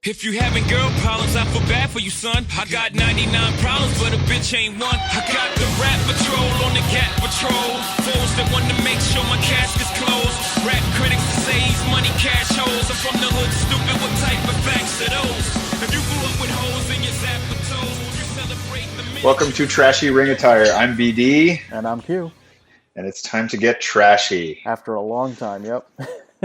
If you having girl problems, I feel bad for you, son. I got 99 problems, but a bitch ain't one. I got the rap patrol on the cat patrol. Foes that want to make sure my casket's closed. Rap critics that say he's money cash holes. I'm from the hood, stupid, what type of facts are those? If you grew up with hoes in your zapper toes, you celebrate the minute. Welcome to Trashy Ring Attire. I'm BD. And I'm Q. And it's time to get trashy. After a long time, yep.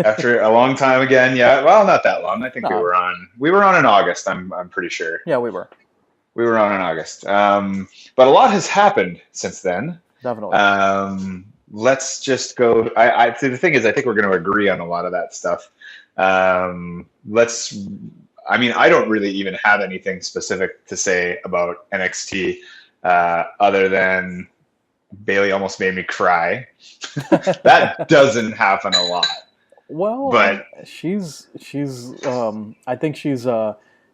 After a long time again, yeah. Well, not that long. I think we were on in August, I'm pretty sure. Yeah, we were. We were on in August. But a lot has happened since then. Definitely. Let's just go. The thing is, I think we're going to agree on a lot of that stuff. I don't really even have anything specific to say about NXT other than Bayley almost made me cry. That doesn't happen a lot. Well, but she's I think she's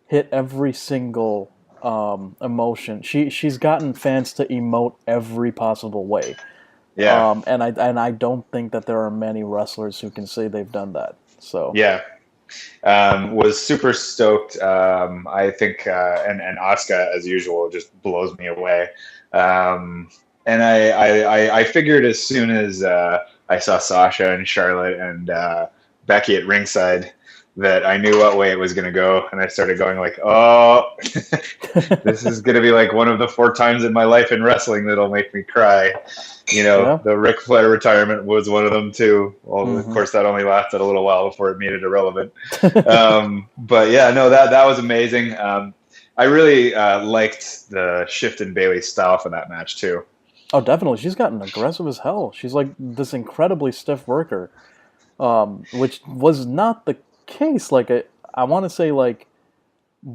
hit every single emotion. She's gotten fans to emote every possible way. Yeah. And I don't think that there are many wrestlers who can say they've done that. So yeah. Was super stoked. I think and Asuka, as usual, just blows me away. And I figured as soon as I saw Sasha and Charlotte and Becky at ringside that I knew what way it was going to go. And I started going like, oh, this is going to be like one of the 4 times in my life in wrestling that'll make me cry. The Ric Flair retirement was one of them too. Well, Of course, that only lasted a little while before it made it irrelevant. But yeah, no, that was amazing. I really liked the shift in Bayley's style for that match too. Oh, definitely. She's gotten aggressive as hell. She's like this incredibly stiff worker, which was not the case. I want to say,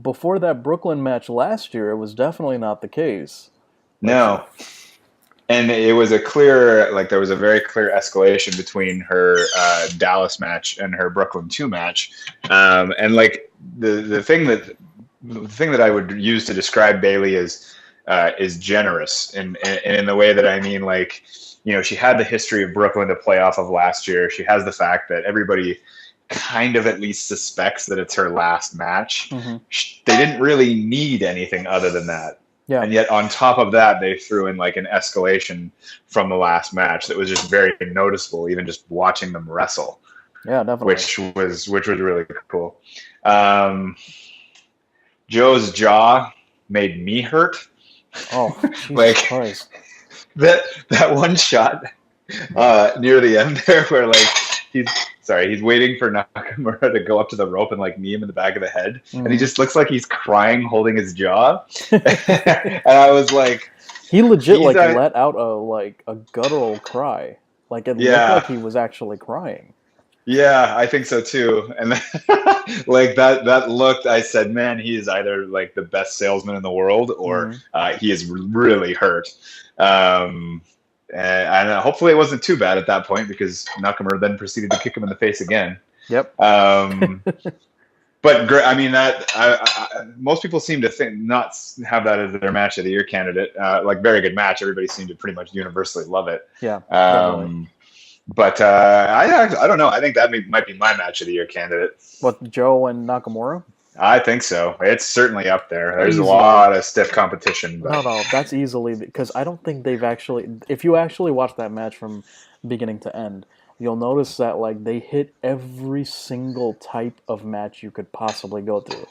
before that Brooklyn match last year, it was definitely not the case. No. And it was there was a very clear escalation between her Dallas match and her Brooklyn 2 match. And the thing that I would use to describe Bayley is generous, and in the way that I mean, she had the history of Brooklyn to play off of last year. She has the fact that everybody kind of at least suspects that it's her last match. Mm-hmm. They didn't really need anything other than that. Yeah. And yet on top of that, they threw in an escalation from the last match that was just very noticeable, even just watching them wrestle. Yeah, definitely. Which was really cool. Joe's jaw made me hurt. Oh, Jesus Christ. That one shot near the end there where he's waiting for Nakamura to go up to the rope and knee him in the back of the head, and he just looks like he's crying holding his jaw. And I was like, he legit let out a guttural cry. It looked like he was actually crying. Yeah, I think so too. And that looked, I said, man, he is either the best salesman in the world or he is really hurt. And hopefully it wasn't too bad at that point, because Nakamura then proceeded to kick him in the face again. Yep. But most people seem to not have that as their match of the year candidate. Very good match. Everybody seemed to pretty much universally love it. Yeah. But I don't know. I think that might be my match of the year candidate. What, Joe and Nakamura? I think so. It's certainly up there. There's a lot of stiff competition. But... No, that's easily, because I don't think they've actually... If you actually watch that match from beginning to end, you'll notice that they hit every single type of match you could possibly go through.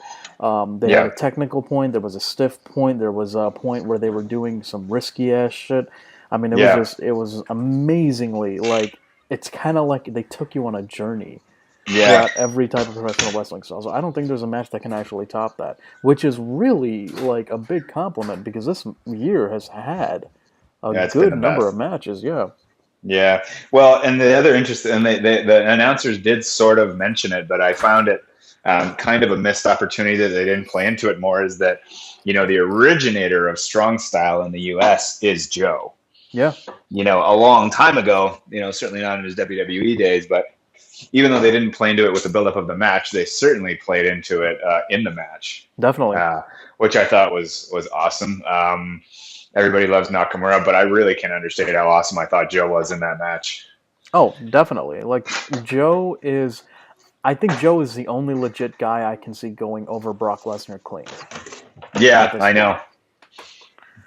They had a technical point. There was a stiff point. There was a point where they were doing some risky ass shit. I mean, it was amazingly it's kind of like they took you on a journey. Yeah. Throughout every type of professional wrestling style. So I don't think there's a match that can actually top that, which is really a big compliment, because this year has had a good number of matches. Yeah. Yeah. Well, and the other interesting, and the announcers did sort of mention it, but I found it kind of a missed opportunity that they didn't play into it more, is that, the originator of strong style in the US is Joe. Yeah. A long time ago, certainly not in his WWE days, but even though they didn't play into it with the buildup of the match, they certainly played into it in the match. Definitely. Which I thought was awesome. Everybody loves Nakamura, but I really can't understand how awesome I thought Joe was in that match. Oh, definitely. Joe is... I think Joe is the only legit guy I can see going over Brock Lesnar clean. Yeah, I know.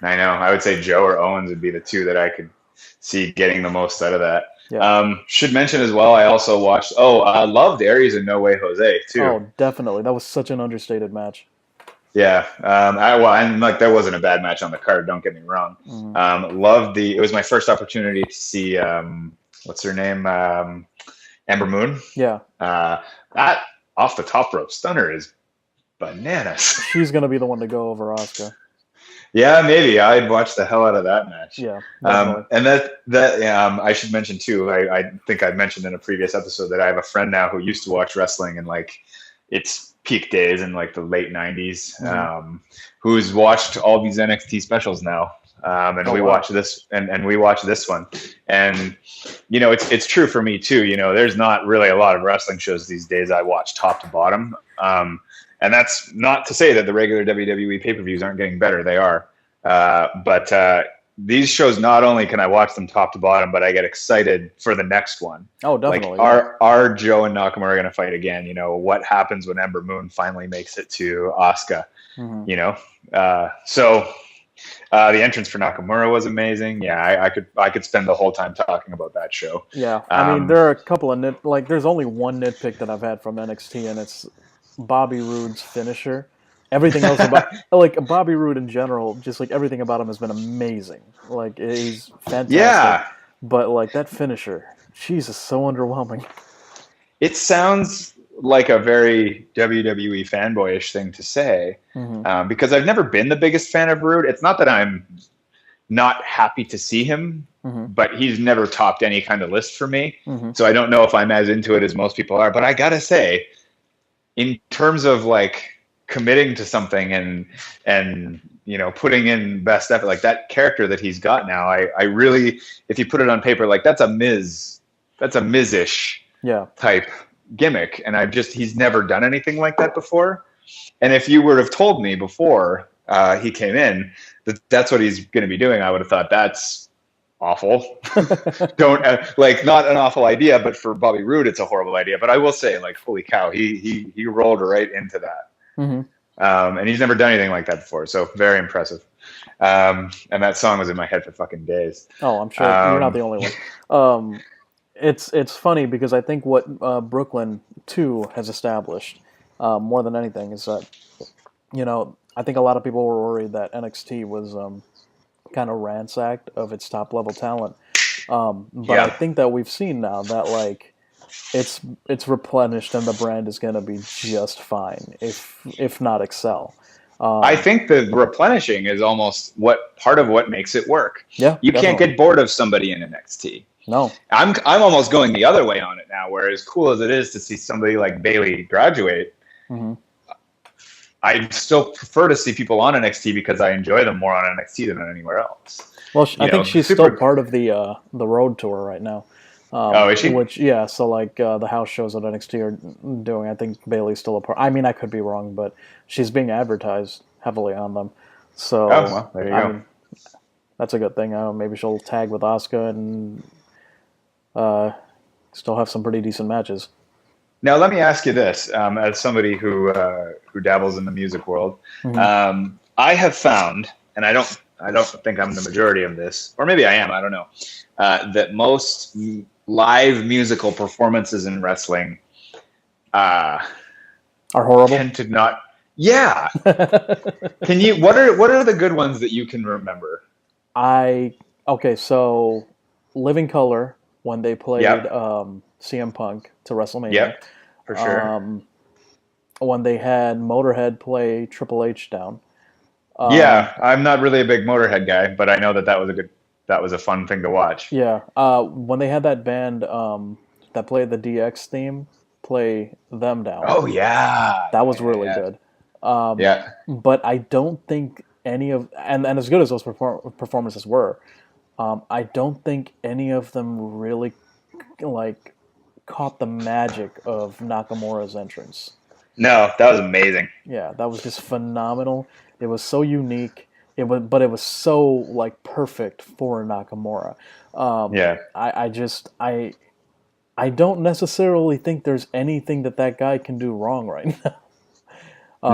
I would say Joe or Owens would be the two that I could see getting the most out of that. Yeah. Should mention as well, I also watched. I loved Aries and No Way Jose too. Oh, definitely. That was such an understated match. Yeah. And like that wasn't a bad match on the card. Don't get me wrong. Loved It was my first opportunity to see. What's her name? Amber Moon. Yeah. That off the top rope stunner is bananas. She's gonna be the one to go over Asuka. Yeah, maybe I'd watch the hell out of that match. Yeah, definitely. And that I should mention too. I think I mentioned in a previous episode that I have a friend now who used to watch wrestling in like its peak days in like the late '90s, who's watched all these NXT specials now. And we watch this, and we watch this one, and it's true for me too. There's not really a lot of wrestling shows these days I watch top to bottom. And that's not to say that the regular WWE pay-per-views aren't getting better. They are. But these shows, not only can I watch them top to bottom, but I get excited for the next one. Oh, definitely. Like, are Joe and Nakamura going to fight again? What happens when Ember Moon finally makes it to Asuka? So the entrance for Nakamura was amazing. Yeah, I could spend the whole time talking about that show. Yeah, I mean, there are a couple of there's only one nitpick that I've had from NXT, and it's Bobby Roode's finisher. Everything else about Bobby Roode in general, just like everything about him has been amazing. Like he's fantastic. Yeah. But that finisher, Jesus, so underwhelming. It sounds like a very WWE fanboyish thing to say, because I've never been the biggest fan of Roode. It's not that I'm not happy to see him, but he's never topped any kind of list for me. So I don't know if I'm as into it as most people are. But I gotta say, in terms of committing to something and putting in best effort, like that character that he's got now, I really, if you put it on paper, that's a Miz-ish type gimmick, and he's never done anything like that before. And if you would have told me before he came in that's what he's going to be doing, I would have thought that's awful. Don't not an awful idea, but for Bobby Roode, it's a horrible idea. But I will say, holy cow, he rolled right into that. And he's never done anything like that before, so very impressive. And that song was in my head for fucking days. Oh, I'm sure you're not the only one. It's funny because I think what Brooklyn 2 has established more than anything is that I think a lot of people were worried that NXT was kind of ransacked of its top level talent, but I think that we've seen now that it's replenished and the brand is going to be just fine, if not excel. I think the replenishing is almost part of what makes it work. Yeah, you can't get bored of somebody in NXT. No, I'm almost going the other way on it now. Where as cool as it is to see somebody like Bayley graduate, I still prefer to see people on NXT because I enjoy them more on NXT than anywhere else. Well, I think she's still part of the road tour right now. Is she? So the house shows that NXT are doing, I think Bayley's still a part. I mean, I could be wrong, but she's being advertised heavily on them. So there you go. Mean, that's a good thing. Maybe she'll tag with Asuka and still have some pretty decent matches. Now, let me ask you this: as somebody who dabbles in the music world, I have found, and I don't think I'm the majority of this, or maybe I am. I don't know. That most live musical performances in wrestling are horrible. Tend to not. Yeah. Can you? What are the good ones that you can remember? So Living Color, when they played CM Punk to WrestleMania. Yep, for sure. When they had Motorhead play Triple H down. I'm not really a big Motorhead guy, but I know that was a fun thing to watch. Yeah. When they had that band that played the DX theme play them down. Oh, yeah. That was really good. But I don't think any of... And as good as those performances were, I don't think any of them really caught the magic of Nakamura's entrance. No, that was amazing. Yeah, that was just phenomenal. It was so unique. It was so perfect for Nakamura. I don't necessarily think there's anything that guy can do wrong right now.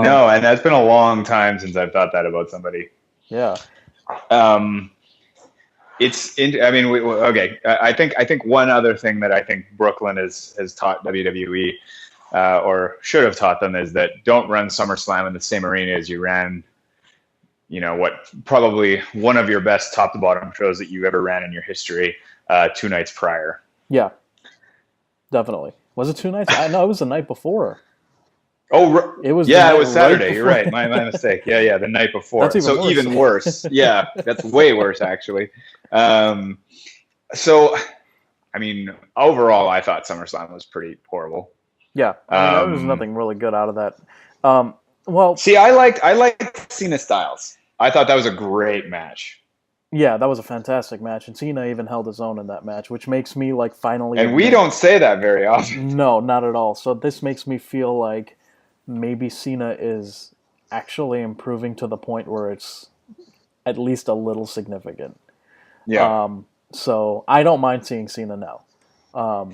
No, and that's been a long time since I've thought that about somebody. Yeah. I mean, okay. I think one other thing that I think Brooklyn has taught WWE, or should have taught them, is that don't run SummerSlam in the same arena as you ran, what probably one of your best top to bottom shows that you ever ran in your history, 2 nights prior. Yeah. Definitely. Was it 2 nights? No, it was the night before. Oh, it was. Yeah, it was Saturday. Right. You're right. My mistake. Yeah, the night before. That's even worse. Yeah, that's way worse actually. So, I mean, overall, I thought SummerSlam was pretty horrible. Yeah, there was nothing really good out of that. Well, see, I liked Cena Styles. I thought that was a great match. Yeah, that was a fantastic match, and Cena even held his own in that match, which makes me finally. And we don't say that very often. No, not at all. So this makes me feel like maybe Cena is actually improving to the point where it's at least a little significant. Yeah. So I don't mind seeing Cena now. I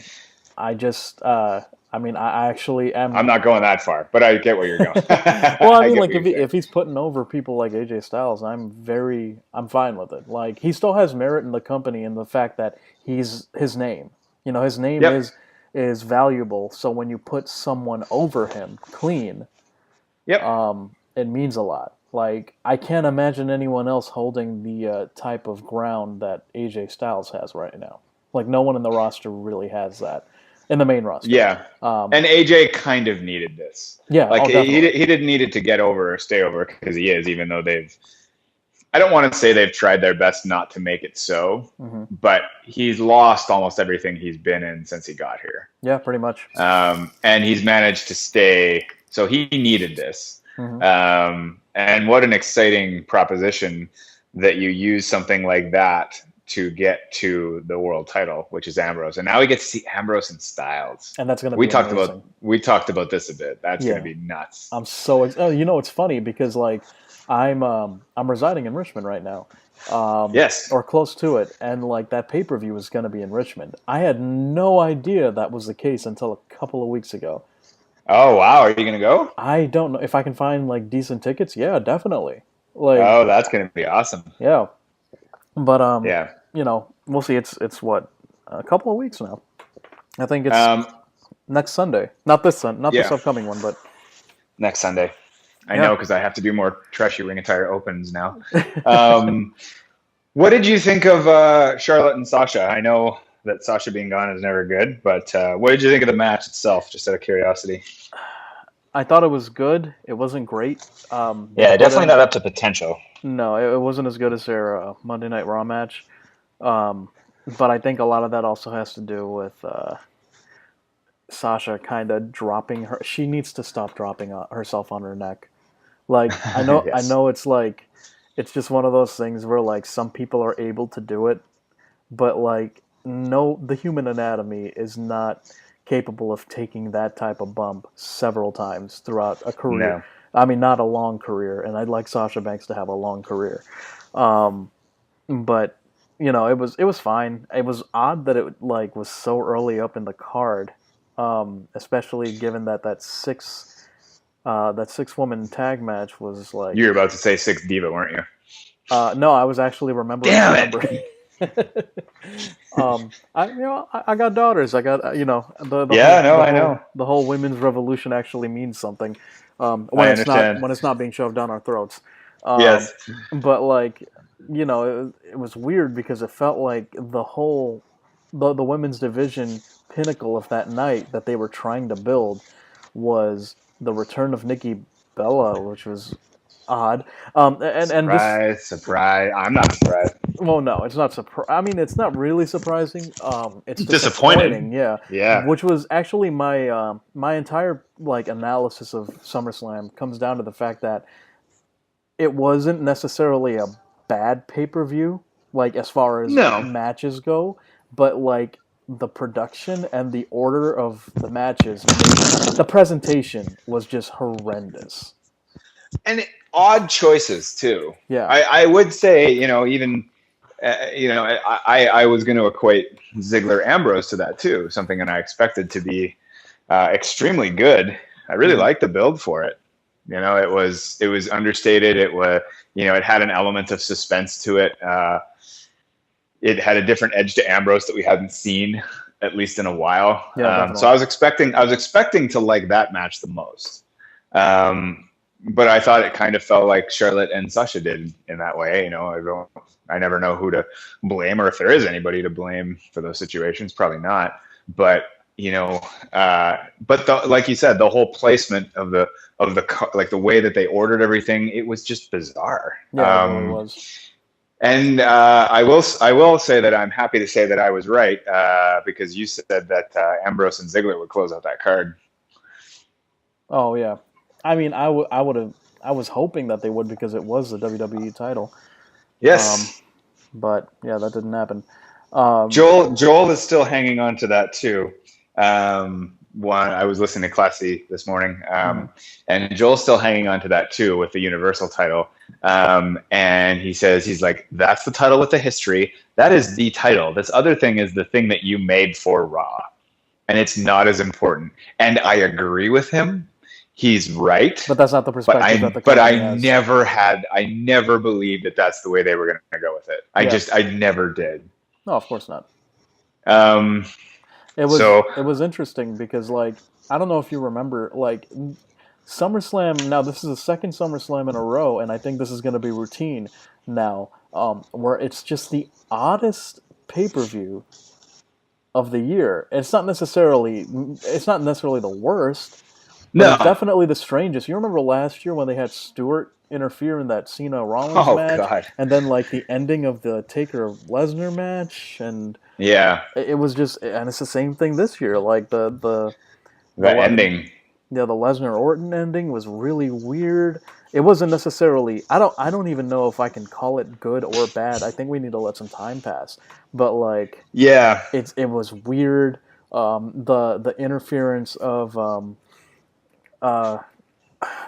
actually am. I'm not going that far, but I get where you're going. Well, I mean, if he's putting over people like AJ Styles, I'm fine with it. He still has merit in the company in the fact that he's his name. His name is valuable. So when you put someone over him clean, it means a lot. I can't imagine anyone else holding the type of ground that AJ Styles has right now. No one in the roster really has that. In the main roster. Yeah. And AJ kind of needed this. Yeah. He didn't need it to get over or stay over, because he is, even though I don't want to say they've tried their best not to make it so, but he's lost almost everything he's been in since he got here. Yeah, pretty much. And he's managed to stay. So he needed this. And what an exciting proposition that you use something like that to get to the world title, which is Ambrose. And now we get to see Ambrose and Styles. And that's going to be amazing. We talked about this a bit. That's going to be nuts. I'm so it's funny because I'm residing in Richmond right now. Yes. Or close to it, and that pay-per-view is going to be in Richmond. I had no idea that was the case until a couple of weeks ago. Oh wow, are you going to go? I don't know if I can find decent tickets. Yeah, definitely. That's going to be awesome. Yeah. But we'll see. It's what, a couple of weeks now. I think it's next Sunday. Not this upcoming one, but next Sunday. I know, because I have to do more Trashy Ring Attire opens now. What did you think of Charlotte and Sasha? I know that Sasha being gone is never good, but what did you think of the match itself, just out of curiosity? I thought it was good. It wasn't great. Definitely not up to potential. No, it wasn't as good as their Monday Night Raw match. But I think a lot of that also has to do with Sasha kind of dropping her. She needs to stop dropping herself on her neck. I know, yes. I know it's it's just one of those things where some people are able to do it, but no, the human anatomy is not capable of taking that type of bump several times throughout a career. No. I mean, not a long career, and I'd like Sasha Banks to have a long career. But it was fine. It was odd that it was so early up in the card, especially given that six woman tag match was You were about to say 6 Diva, weren't you? No, I was actually remembering. Damn it. I got daughters. I got I know. The whole women's revolution actually means something. When it's not being shoved down our throats. Yes. But it was weird because it felt like the women's division pinnacle of that night that they were trying to build was the return of Nikki Bella, which was odd. Surprise! I'm not surprised. Well, no, it's not surprising. I mean, it's not really surprising. It's disappointing. Yeah. Which was actually my my entire analysis of SummerSlam comes down to the fact that it wasn't necessarily a bad pay-per-view, as far as matches go, but the production and the order of the matches, the presentation was just horrendous. And odd choices too. Yeah. I would say, even I was going to equate Ziggler Ambrose to that too, something that I expected to be extremely good. I really liked the build for it. It was understated. It was, it had an element of suspense to it. It had a different edge to Ambrose that we hadn't seen at least in a while. Yeah, so I was expecting to like that match the most. But I thought it kind of felt like Charlotte and Sasha did in that way. I never know who to blame or if there is anybody to blame for those situations. Probably not. But like you said, the whole placement of the like the way that they ordered everything, it was just bizarre. Yeah, it really was. And I will say that I'm happy to say that I was right because you said that Ambrose and Ziggler would close out that card. Oh yeah, I mean, I was hoping that they would because it was the WWE title. Yes, but yeah, that didn't happen. Joel is still hanging on to that too. I was listening to Classy this morning, and Joel's still hanging on to that too with the Universal title. And he says, he's like, that's the title with the history. That is the title. This other thing is the thing that you made for Raw, and it's not as important. And I agree with him. He's right. But that's not the perspective that the company has. I never believed that that's the way they were going to go with it. I never did. No, of course not. It was interesting because, like, I don't know if you remember, like, SummerSlam. Now this is the second SummerSlam in a row, and I think this is going to be routine now, where it's just the oddest pay-per-view of the year. It's not necessarily the worst. But it's definitely the strangest. You remember last year when they had Stewart interfere in that Cena Rollins match, God. and then like the ending of the Taker Lesnar match, and it was just, and it's the same thing this year. Like the ending, the Lesnar Orton ending was really weird. It wasn't necessarily. I don't even know if I can call it good or bad. I think we need to let some time pass. But like, it was weird. The interference of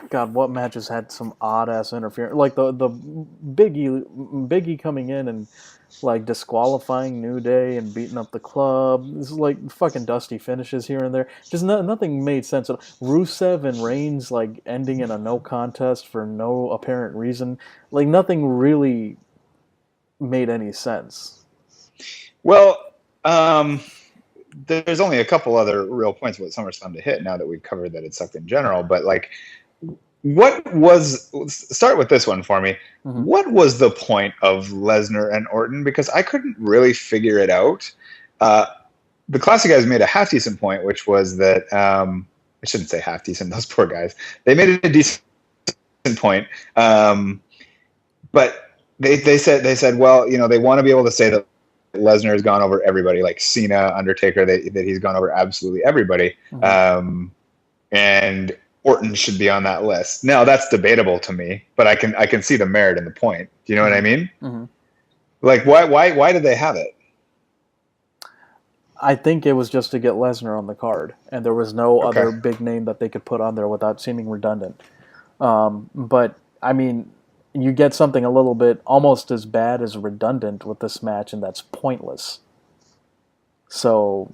God, what matches had some odd ass interference? Like the Biggie coming in and like disqualifying New Day and beating up the club. This is like fucking dusty finishes here and there. Just nothing made sense. Rusev and Reigns like ending in a no contest for no apparent reason. Like nothing really made any sense. Well, there's only a couple other real points about SummerSlam to hit now that we've covered that it sucked in general. But like, start with this one for me. Mm-hmm. What was the point of Lesnar and Orton? Because I couldn't really figure it out. The Classic guys made a half decent point, which was that I shouldn't say half decent. Those poor guys. They made a decent point, but they said, well, they want to be able to say that Lesnar has gone over everybody, like Cena, Undertaker, that he's gone over absolutely everybody. Mm-hmm. And Orton should be on that list. Now that's debatable to me, but I can see the merit in the point. Do you know what I mean? Mm-hmm. Like why did they have it? I think it was just to get Lesnar on the card, and there was no other big name that they could put on there without seeming redundant. But I mean, you get something a little bit almost as bad as redundant with this match, and that's pointless. So,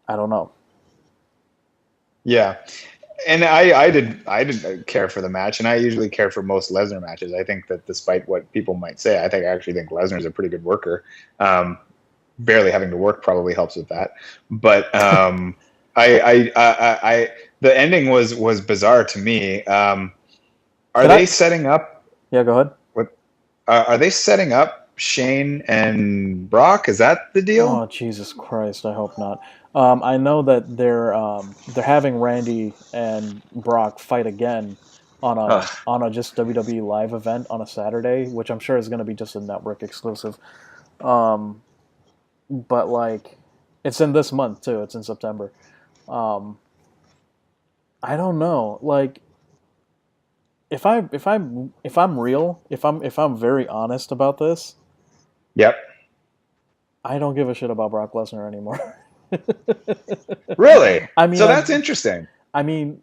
I don't know. Yeah, and I didn't care for the match, and I usually care for most Lesnar matches. I think that despite what people might say, I actually think Lesnar's a pretty good worker. Barely having to work probably helps with that, but I the ending was bizarre to me. Are they setting up? Yeah, go ahead. What are they setting up? Shane and Brock? Is that the deal? Oh, Jesus Christ! I hope not. I know that they're having Randy and Brock fight again on a just WWE live event on a Saturday, which I'm sure is going to be just a network exclusive. But like, it's in this month too. It's in September. I don't know. Like, if I'm very honest about this. Yep. I don't give a shit about Brock Lesnar anymore. Really? I mean, so that's interesting. I mean,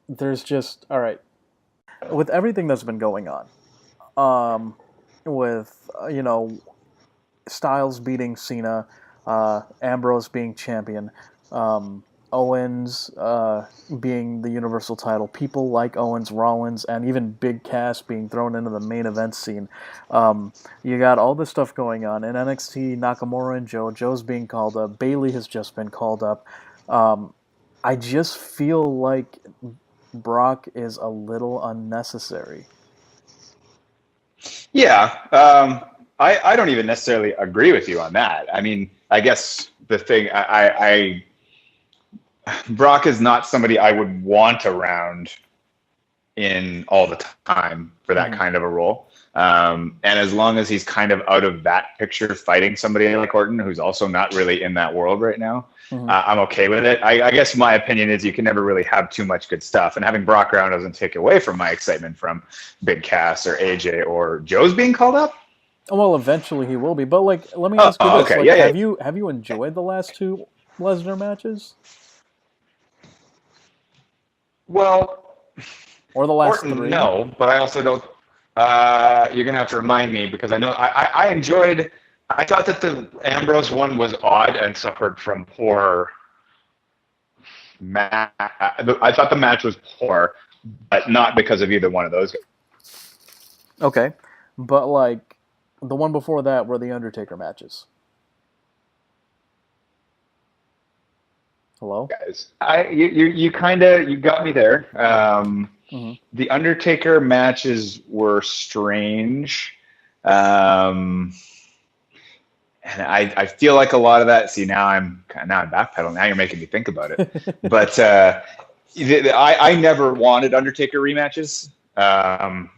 there's just all right with everything that's been going on. with Styles beating Cena, Ambrose being champion, Owens being the Universal title, people like Owens, Rollins, and even Big Cass being thrown into the main event scene. You got all this stuff going on. In NXT, Nakamura and Joe's being called up. Bailey has just been called up. I just feel like Brock is a little unnecessary. Yeah, I don't even necessarily agree with you on that. I mean, I guess the thing Brock is not somebody I would want around in all the time for that kind of a role. And as long as he's kind of out of that picture fighting somebody like Orton, who's also not really in that world right now, I'm okay with it. I guess my opinion is you can never really have too much good stuff. And having Brock around doesn't take away from my excitement from Big Cass or AJ or Joe's being called up. Well, eventually he will be. But let me ask you this: okay. Have you enjoyed the last two Lesnar matches? Well, or the last Orton, three? No, but I also don't. You're gonna have to remind me because I know I enjoyed. I thought that the Ambrose one was odd and suffered from poor. I thought the match was poor, but not because of either one of those guys. Okay, but the one before that were the Undertaker matches. Hello, guys. You got me there. The Undertaker matches were strange. And I feel like a lot of that. See, now I'm backpedaling. Now you're making me think about it. But I never wanted Undertaker rematches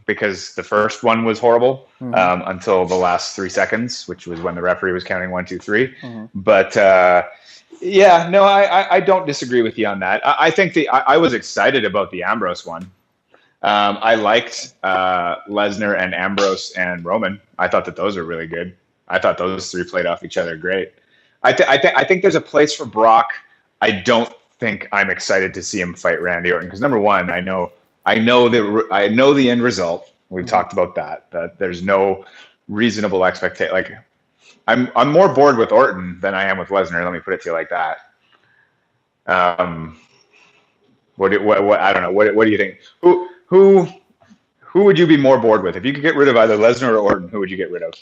because the first one was horrible until the last 3 seconds, which was when the referee was counting 1, 2, 3. But yeah, no, I don't disagree with you on that. I think I was excited about the Ambrose one. I liked Lesnar and Ambrose and Roman. I thought that those were really good. I thought those three played off each other great. I think there's a place for Brock. I don't think I'm excited to see him fight Randy Orton because number one, I know the end result. We've talked about that. That there's no reasonable expectation. Like I'm more bored with Orton than I am with Lesnar. Let me put it to you like that. What I don't know. What do you think? Who would you be more bored with if you could get rid of either Lesnar or Orton? Who would you get rid of?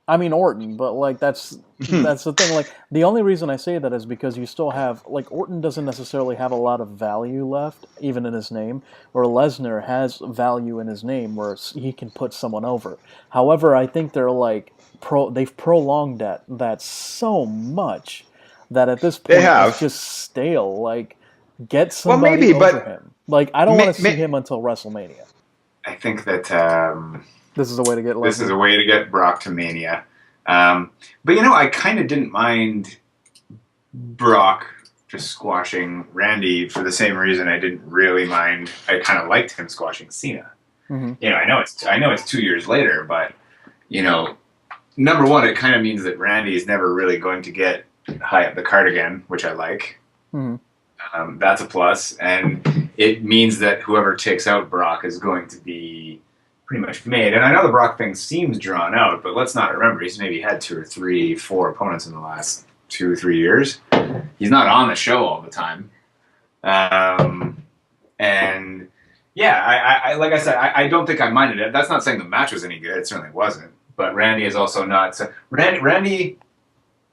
I mean Orton, but that's the thing. The only reason I say that is because you still have Orton doesn't necessarily have a lot of value left, even in his name, where Lesnar has value in his name, where he can put someone over. However, I think they're they've prolonged that so much that at this point it's just stale. Get somebody over him. I don't want to see him until WrestleMania. I think that this is a way to get Lesnar. This is a way to get Brock to Mania. But I kind of didn't mind Brock just squashing Randy for the same reason I didn't really mind. I kind of liked him squashing Cena. I know it's 2 years later, but number one, it kind of means that Randy is never really going to get high up the card again, which I like. That's a plus, and it means that whoever takes out Brock is going to be pretty much made. And I know the Brock thing seems drawn out, but let's not remember he's maybe had 2 or 3, 4 opponents in the last 2 or 3 years. He's not on the show all the time. And yeah, I like I said, I don't think I minded it. That's not saying the match was any good. It certainly wasn't. But Randy is also not. So Randy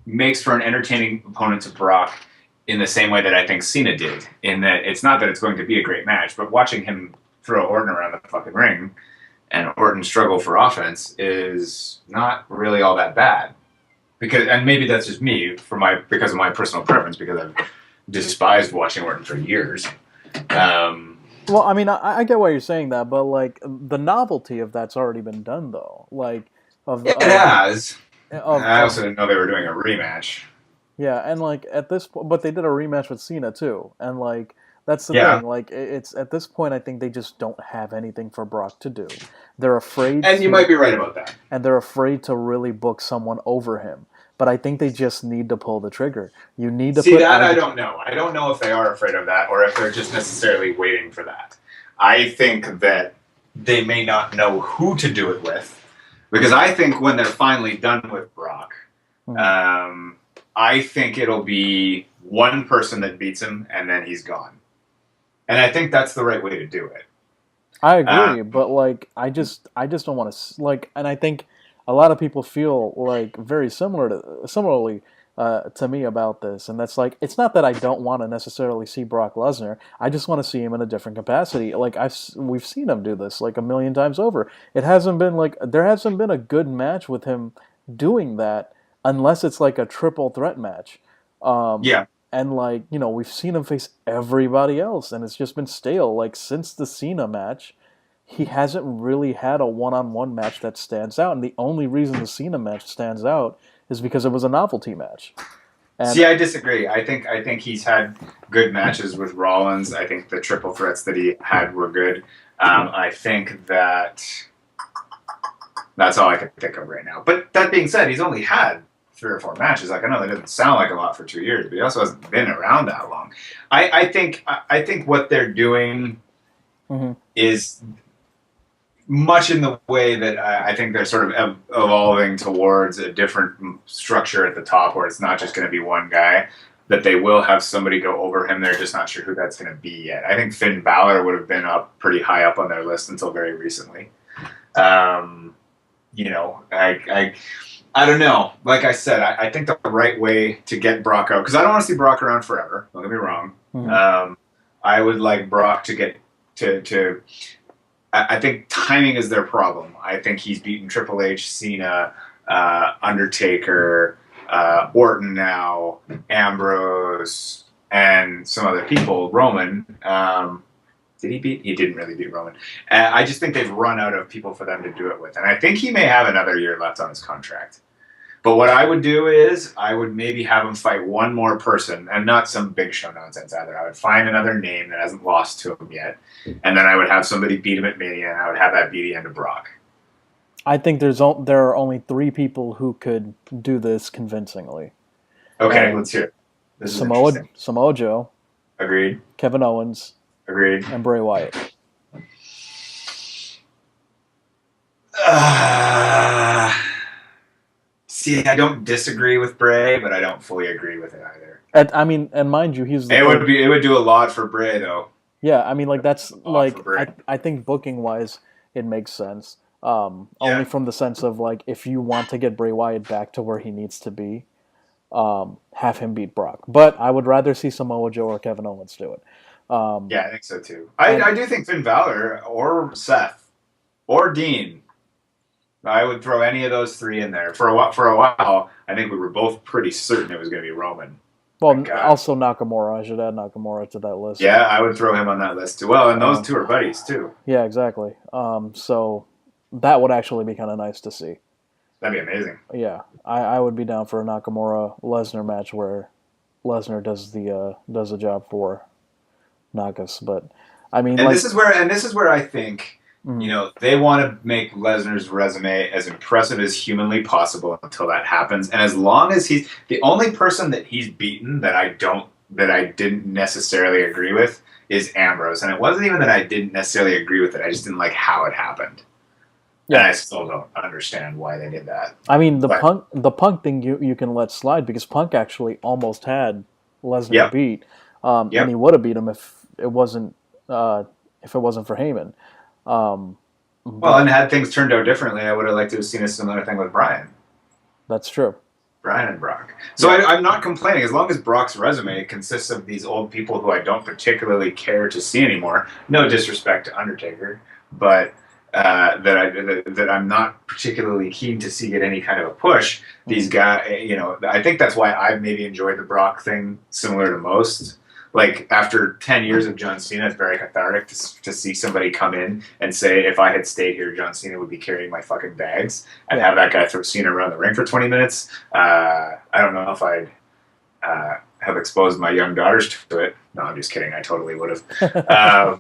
makes for an entertaining opponent to Brock in the same way that I think Cena did. In that it's not that it's going to be a great match, but watching him throw Orton around the fucking ring and Orton struggle for offense is not really all that bad. And maybe that's just me because of my personal preference, because I've despised watching Orton for years. Well, I mean, I get why you're saying that, but the novelty of that's already been done, though. It has. I also didn't know they were doing a rematch. Yeah, and at this point, but they did a rematch with Cena too, and that's the thing. It's at this point, I think they just don't have anything for Brock to do. They're afraid, and you might be right about that. And they're afraid to really book someone over him. But I think they just need to pull the trigger. You need to see that. I don't know. I don't know if they are afraid of that or if they're just necessarily waiting for that. I think that they may not know who to do it with. Because I think when they're finally done with Brock, Mhm. I think it'll be one person that beats him, and then he's gone. And I think that's the right way to do it. I Um, agree, but like I just don't want to like, and I think a lot of people feel like very similarly to me about this, and that's like it's not that I don't want to necessarily see Brock Lesnar. I just want to see him in a different capacity. Like we've seen him do this like a million times over. It hasn't been like there hasn't been a good match with him doing that unless it's like a triple threat match. Um, yeah. and like, you know, we've seen him face everybody else and it's just been stale. Like since the Cena match, he hasn't really had a one-on-one match that stands out. And the only reason the Cena match stands out is because it was a novelty match. And See, I disagree. I think he's had good matches with Rollins. I think the triple threats that he had were good. I think that's all I can think of right now. But that being said, he's only had 3 or 4 matches. Like I know that doesn't sound like a lot for 2 years, but he also hasn't been around that long. I think what they're doing Mhm. is much in the way that I think they're sort of evolving towards a different structure at the top, where it's not just going to be one guy. That they will have somebody go over him. They're just not sure who that's going to be yet. I think Finn Balor would have been up pretty high up on their list until very recently. You know, I don't know. Like I said, I think the right way to get Brock out, because I don't want to see Brock around forever. Don't get me wrong. Mhm. I would like Brock to get to. I think timing is their problem. I think he's beaten Triple H, Cena, Undertaker, Orton now, Ambrose, and some other people. Roman. Did he beat? He didn't really beat Roman. I just think they've run out of people for them to do it with. And I think he may have another year left on his contract. But what I would do is I would maybe have him fight one more person, and not some Big Show nonsense either. I would find another name that hasn't lost to him yet, and then I would have somebody beat him at Mania, and I would have that beat the end of Brock. I think there are only 3 people who could do this convincingly. Okay, And let's hear it. This is interesting. Samoa Joe, Agreed. Kevin Owens, Agreed. and Bray Wyatt. See, I don't disagree with Bray, but I don't fully agree with it either. And mind you, he's the It third. would do a lot for Bray though. Yeah, I mean, like that's like for Bray. I think booking wise, it makes sense. Yeah. Only from the sense of like if you want to get Bray Wyatt back to where he needs to be, have him beat Brock. But I would rather see Samoa Joe or Kevin Owens do it. Yeah, I think so too. I do think Finn Balor or Seth or Dean. I would throw any of those 3 in there. For a while, I think we were both pretty certain it was going to be Roman. Well, Like, also Nakamura. I should add Nakamura to that list. Yeah, I would throw him on that list too. Well, and those 2 are buddies too. Yeah, exactly. So that would actually be kind of nice to see. That'd be amazing. Yeah, I would be down for a Nakamura Lesnar match where Lesnar does the job for Nagas. But I mean, And like, this is where I think you know they want to make Lesnar's resume as impressive as humanly possible until that happens. And as long as he's the only person that he's beaten that I didn't necessarily agree with is Ambrose, and it wasn't even that I didn't necessarily agree with it. I just didn't like how it happened. yeah. And I still don't understand why they did that. I mean, But- the Punk thing you can let slide because Punk actually almost had Lesnar Yep. beat, Yep. and he would have beat him if it wasn't for Heyman. Well, and had things turned out differently, I would have liked to have seen a similar thing with Bryan. That's true. Bryan and Brock. So I'm not complaining as long as Brock's resume consists of these old people who I don't particularly care to see anymore. No disrespect to Undertaker, but that I'm not particularly keen to see get any kind of a push. These guys, you know, I think that's why I maybe enjoyed the Brock thing similar to most. Like after 10 years of John Cena, it's very cathartic to see somebody come in and say, if I had stayed here, John Cena would be carrying my fucking bags, and have that guy throw Cena around the ring for 20 minutes. I don't know if I'd have exposed my young daughters to it. No, I'm just kidding. I totally would have. I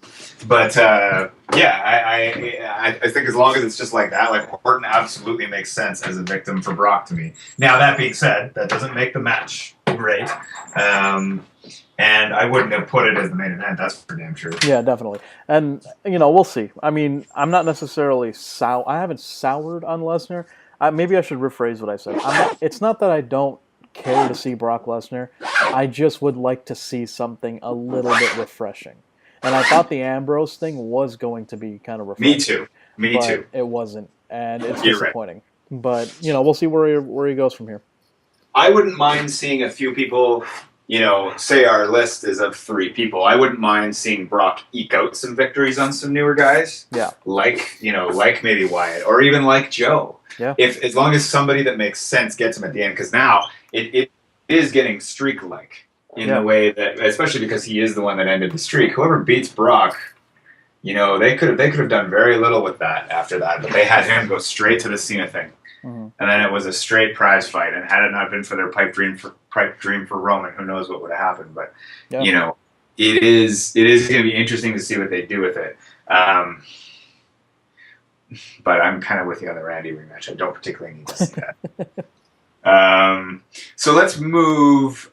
think as long as it's just like that, like Orton absolutely makes sense as a victim for Brock to me. Now, that being said, that doesn't make the match great. And I wouldn't have put it as the main event. That's for damn sure. Yeah, definitely. And, we'll see. I mean, I'm not necessarily I haven't soured on Lesnar. Maybe I should rephrase what I said. It's not that I don't care to see Brock Lesnar. I just would like to see something a little bit refreshing. And I thought the Ambrose thing was going to be kind of refreshing. Me too. It wasn't. And it's You're disappointing. Right. But, we'll see where he goes from here. I wouldn't mind seeing a few people... say our list is of 3 people. I wouldn't mind seeing Brock eke out some victories on some newer guys. Yeah. Like maybe Wyatt or even like Joe. Yeah. As long as somebody that makes sense gets him at the end, because now it is getting streak-like in the way that, especially because he is the one that ended the streak. Whoever beats Brock, they could have done very little with that after that, but they had him go straight to the Cena thing. Mm-hmm. And then it was a straight prize fight, and had it not been for their pipe dream for Roman, who knows what would have happened? But it is going to be interesting to see what they do with it. But I'm kind of with you on the Randy rematch. I don't particularly need to see that. So let's move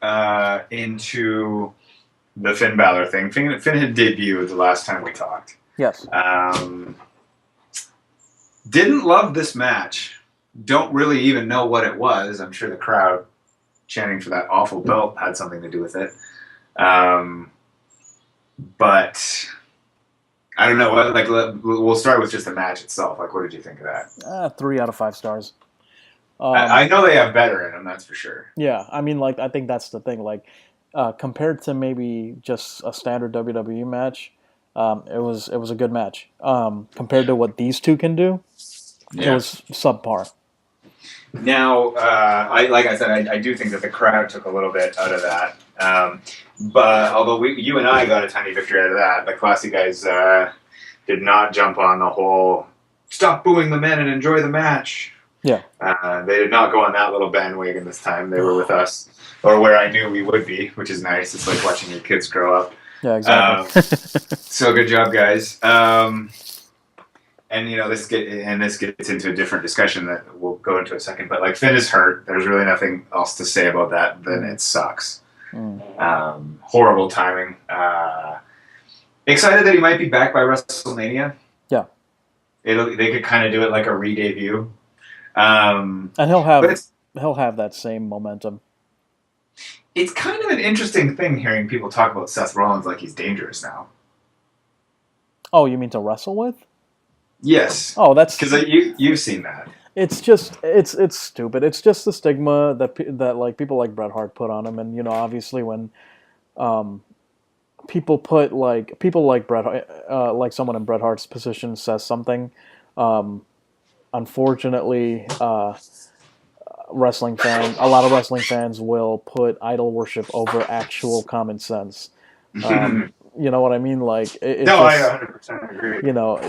into the Finn Balor thing. Finn had debuted the last time we talked. Yes. Didn't love this match. Don't really even know what it was. I'm sure the crowd chanting for that awful belt had something to do with it. But I don't know. We'll start with just the match itself. What did you think of that? 3 out of 5 stars. I know they have better in them, that's for sure. Yeah, I mean, I think that's the thing. Compared to maybe just a standard WWE match, it was a good match. Compared to what these two can do, it was subpar. Now, I do think that the crowd took a little bit out of that. But although you and I got a tiny victory out of that, the Classy guys did not jump on the whole stop booing the men and enjoy the match. Yeah. They did not go on that little bandwagon this time. They were with us, or where I knew we would be, which is nice. It's like watching your kids grow up. Yeah, exactly. So good job, guys. And this gets into a different discussion that we'll go into in a second. But Finn is hurt. There's really nothing else to say about that than it sucks. Horrible timing. Excited that he might be back by WrestleMania. Yeah. They could kind of do it like a re-debut. And he'll have that same momentum. It's kind of an interesting thing hearing people talk about Seth Rollins like he's dangerous now. Oh, you mean to wrestle with? Yes. Oh, that's because you've seen that. It's just it's stupid. It's just the stigma that people like Bret Hart put on him, and obviously when people like Bret like someone in Bret Hart's position says something, unfortunately, a lot of wrestling fans will put idol worship over actual common sense. You know what I mean? I 100% agree.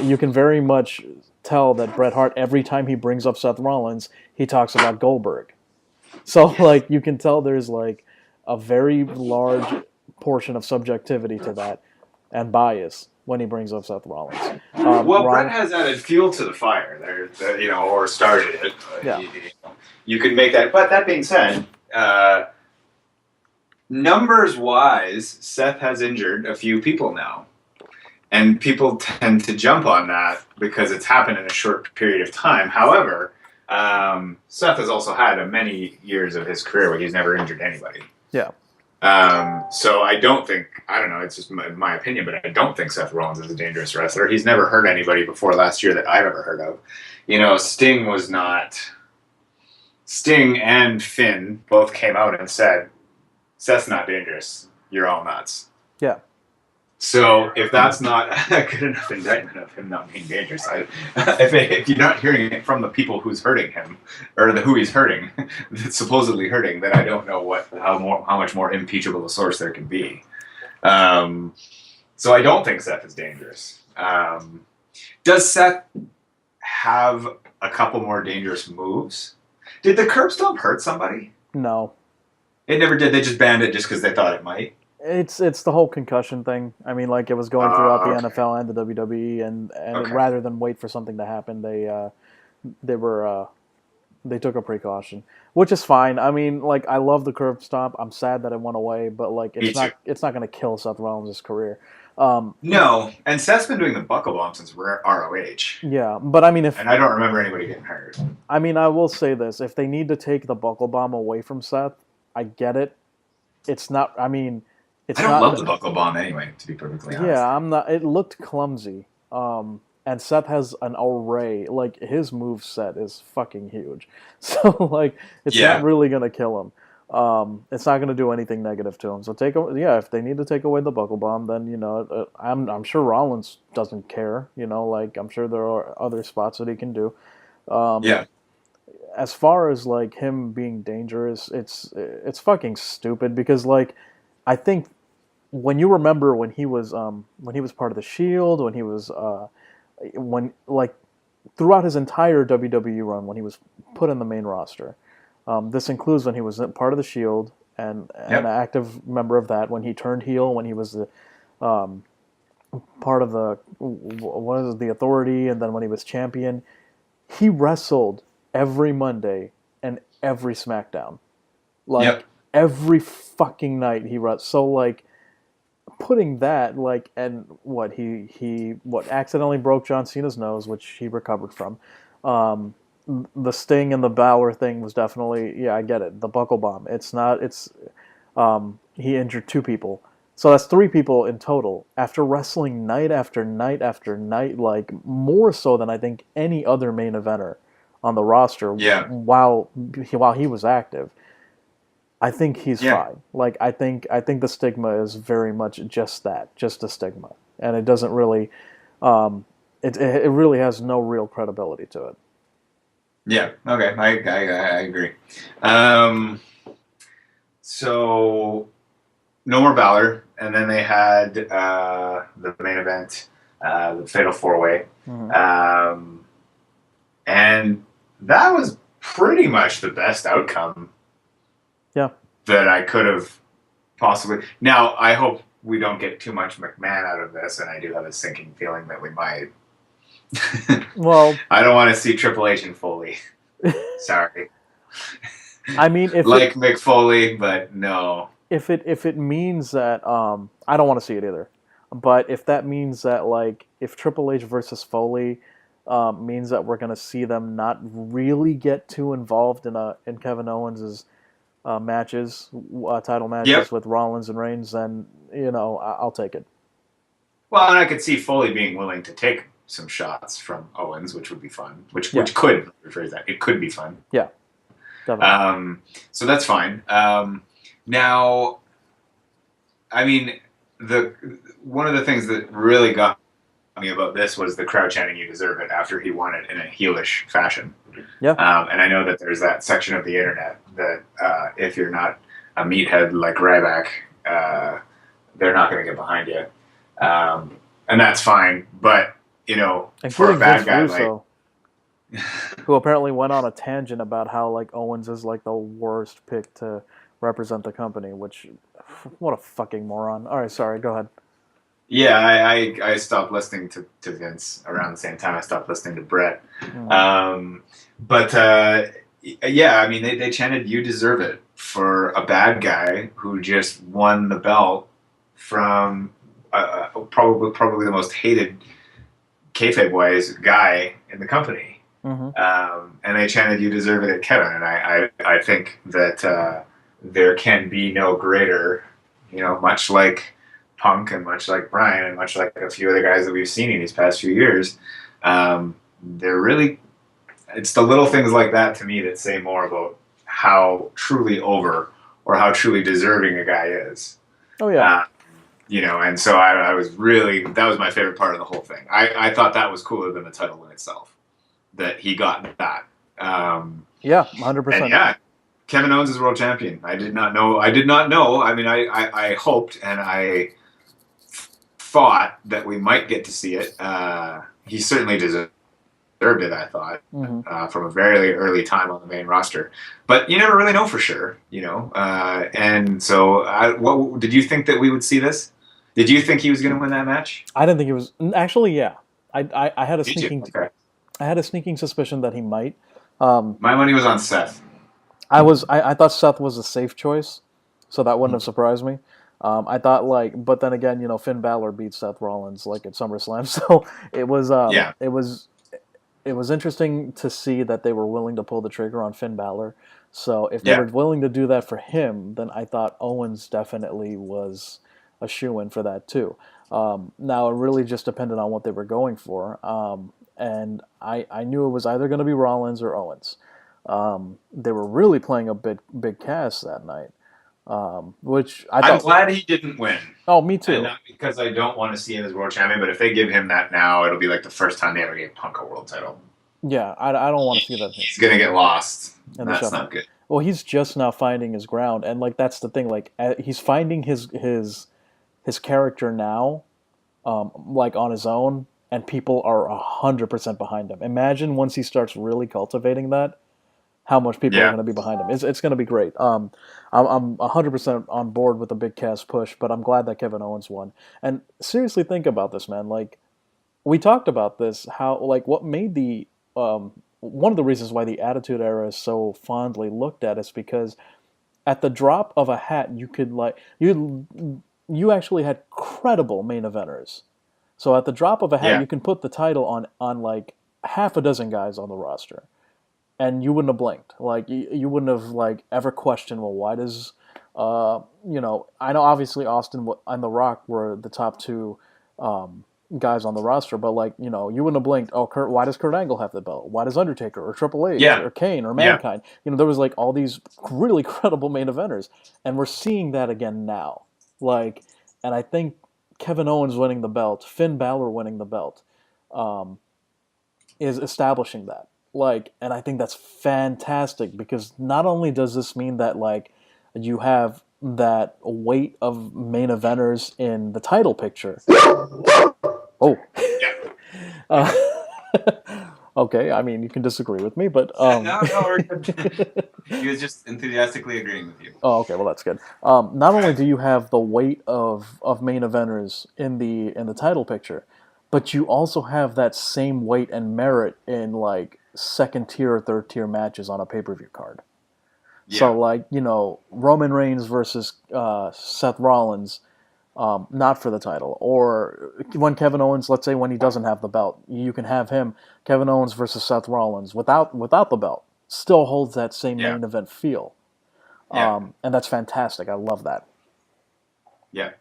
You can very much tell that Bret Hart, every time he brings up Seth Rollins, he talks about Goldberg. So, you can tell there's, a very large portion of subjectivity to that and bias when he brings up Seth Rollins. Bret has added fuel to the fire there, or started it. Yeah. You could make that. But that being said, numbers-wise, Seth has injured a few people now. And people tend to jump on that because it's happened in a short period of time. However, Seth has also had many years of his career where he's never injured anybody. Yeah. So I don't know, it's just my opinion, but I don't think Seth Rollins is a dangerous wrestler. He's never hurt anybody before last year that I've ever heard of. Sting and Finn both came out and said, Seth's not dangerous. You're all nuts. Yeah. So if that's not a good enough indictment of him not being dangerous, if you're not hearing it from the people who's hurting him, or who he's hurting, supposedly hurting, then I don't know how much more impeachable a source there can be. So I don't think Seth is dangerous. Does Seth have a couple more dangerous moves? Did the curb stomp hurt somebody? No. It never did. They just banned it just because they thought it might. It's the whole concussion thing. I mean, it was going throughout the NFL and the WWE, and rather than wait for something to happen, they were They took a precaution, which is fine. I mean, like, I love the curb stomp. I'm sad that it went away, but like, Me too. it's not going to kill Seth Rollins' career. No, and Seth's been doing the buckle bomb since ROH, Yeah, but I mean, and I don't remember anybody getting hurt. I mean, I will say this: if they need to take the buckle bomb away from Seth, I get it. It's not. I mean, it's I don't not. love the buckle bomb anyway, to be perfectly honest. Yeah, I'm not. It looked clumsy. And Seth has an array. Like, his move set is fucking huge. So like, it's not really gonna kill him. It's not gonna do anything negative to him. So if they need to take away the buckle bomb, then I'm sure Rollins doesn't care. Like, I'm sure there are other spots that he can do. As far as like him being dangerous, it's fucking stupid because like, I think when you remember when he was part of the Shield, when he was when like throughout his entire WWE run, when he was put in the main roster, this includes when he was part of the Shield and an active member of that, when he turned heel, when he was the part of the Authority, and then when he was champion, he wrestled every Monday and every SmackDown, like every fucking night he wrestled. So like, putting that like, and he accidentally broke John Cena's nose, which he recovered from. The Sting and the Balor thing was definitely, I get it. The buckle bomb. He injured 2 people. So that's 3 people in total after wrestling night after night after night, like more so than I think any other main eventer on the roster while he was active. I think he's fine. Like, I think the stigma is very much just that, just a stigma, and it doesn't really, it really has no real credibility to it. Yeah. Okay. I agree. So no more Balor, and then they had the main event, the Fatal 4-Way, and that was pretty much the best outcome. Yeah. That I could have possibly. Now, I hope we don't get too much McMahon out of this, and I do have a sinking feeling that we might. Well, I don't want to see Triple H and Foley. Sorry. I mean, if Mick Foley, but no. If it means that, I don't want to see it either. But if that means that, like, if Triple H versus Foley means that we're going to see them not really get too involved in Kevin Owens' matches, title matches with Rollins and Reigns, then, I'll take it. Well, and I could see Foley being willing to take some shots from Owens, which would be fun. Which could rephrase that. It could be fun. Yeah, definitely. So that's fine. Now, I mean, one of the things that really got me about this was the crowd chanting "You deserve it" after he won it in a heelish fashion. Yeah. And I know that there's that section of the internet that if you're not a meathead like Ryback, they're not going to get behind you. And that's fine. But, for a bad guy like... who apparently went on a tangent about how, like, Owens is, like, the worst pick to represent the company, which... What a fucking moron. All right, sorry, go ahead. Yeah, I stopped listening to Vince around the same time I stopped listening to Brett. But I mean, they chanted "You deserve it" for a bad guy who just won the belt from probably the most hated kayfabe-wise guy in the company. And they chanted "You deserve it" at Kevin, and I think that there can be no greater, much like Punk and much like Bryan and much like a few other guys that we've seen in these past few years, they're really, it's the little things like that to me that say more about how truly over or how truly deserving a guy is. Oh yeah. And so I was really, that was my favorite part of the whole thing. I thought that was cooler than the title in itself, that he got that. Yeah, 100%. And yeah, Kevin Owens is world champion. I did not know. I mean, I hoped and I thought that we might get to see it. He certainly deserved it, I thought, from a very early time on the main roster. But you never really know for sure, And so, what did you think that we would see this? Did you think he was going to win that match? I didn't think he was. Actually, yeah. I had a Did you? sneaking. Okay. I had a sneaking suspicion that he might. My money was on Seth. I thought Seth was a safe choice, so that wouldn't have surprised me. I thought but then again, Finn Balor beat Seth Rollins at SummerSlam, so Yeah. it was interesting to see that they were willing to pull the trigger on Finn Balor. So if they Yeah. were willing to do that for him, then I thought Owens definitely was a shoo-in for that too. Now it really just depended on what they were going for, and I knew it was either going to be Rollins or Owens. They were really playing a big cast that night, which I I'm thought. glad he didn't win. Oh, me too. And not because I don't want to see him as world champion, but if they give him that now, it'll be like the first time they ever gave Punk a world title. Yeah, I don't want to see that. He's going to get lost. And that's not good. Well, he's just now finding his ground, and that's the thing. He's finding his character now, on his own, and people are 100% behind him. Imagine once he starts really cultivating that, how much people are going to be behind him. It's going to be great. I'm 100% on board with the big cast push, but I'm glad that Kevin Owens won. And seriously, think about this, man. We talked about this, how what made the one of the reasons why the Attitude Era is so fondly looked at is because at the drop of a hat, you could you actually had credible main eventers. So at the drop of a hat, you can put the title on half a dozen guys on the roster, and you wouldn't have blinked. You wouldn't have ever questioned, well, why does I know obviously Austin and The Rock were the top two guys on the roster, but you wouldn't have blinked. Oh, why does Kurt Angle have the belt? Why does Undertaker or Triple H or Kane or Mankind? There was all these really credible main eventers, and we're seeing that again now. And I think Kevin Owens winning the belt, Finn Balor winning the belt, is establishing that. And I think that's fantastic, because not only does this mean that you have that weight of main eventers in the title picture. Oh. Yeah. Okay, I mean, you can disagree with me, but no, we're good. He was just enthusiastically agreeing with you. Oh, okay, well that's good. Not only do you have the weight of main eventers in the title picture, but you also have that same weight and merit in second tier or third tier matches on a pay-per-view card. Yeah. So Roman Reigns versus Seth Rollins, not for the title, or when Kevin Owens, let's say when he doesn't have the belt, you can have him, Kevin Owens versus Seth Rollins without the belt, still holds that same main event feel. And that's fantastic. I love that. Yeah.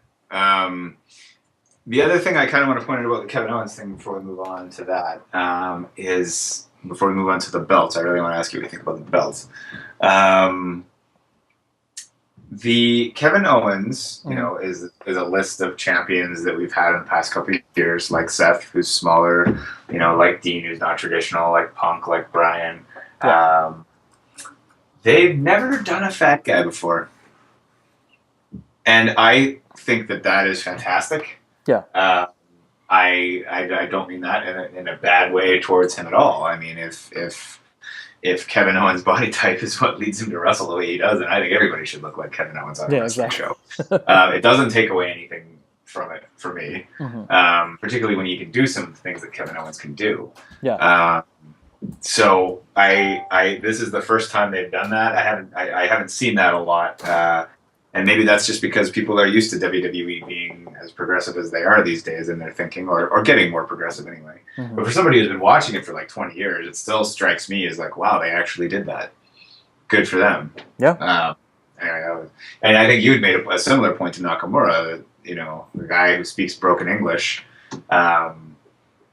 The other thing I kind of want to point out about the Kevin Owens thing before we move on to that is, before we move on to the belts, I really want to ask you what you think about the belts. The Kevin Owens, is a list of champions that we've had in the past couple of years, like Seth, who's smaller, like Dean, who's not traditional, like Punk, like Bryan. Yeah. They've never done a fat guy before. And I think that is fantastic. Yeah. I don't mean that in a bad way towards him at all. I mean, if Kevin Owens' body type is what leads him to wrestle the way he does, then I think everybody should look like Kevin Owens on a wrestling show. It doesn't take away anything from it for me, particularly when you can do some things that Kevin Owens can do. Yeah. So this is the first time they've done that. I haven't seen that a lot. And maybe that's just because people are used to WWE being as progressive as they are these days in their thinking, or getting more progressive anyway. Mm-hmm. But for somebody who's been watching it for 20 years, it still strikes me as wow, they actually did that. Good for them. Yeah. And I think you had made a similar point to Nakamura, the guy who speaks broken English,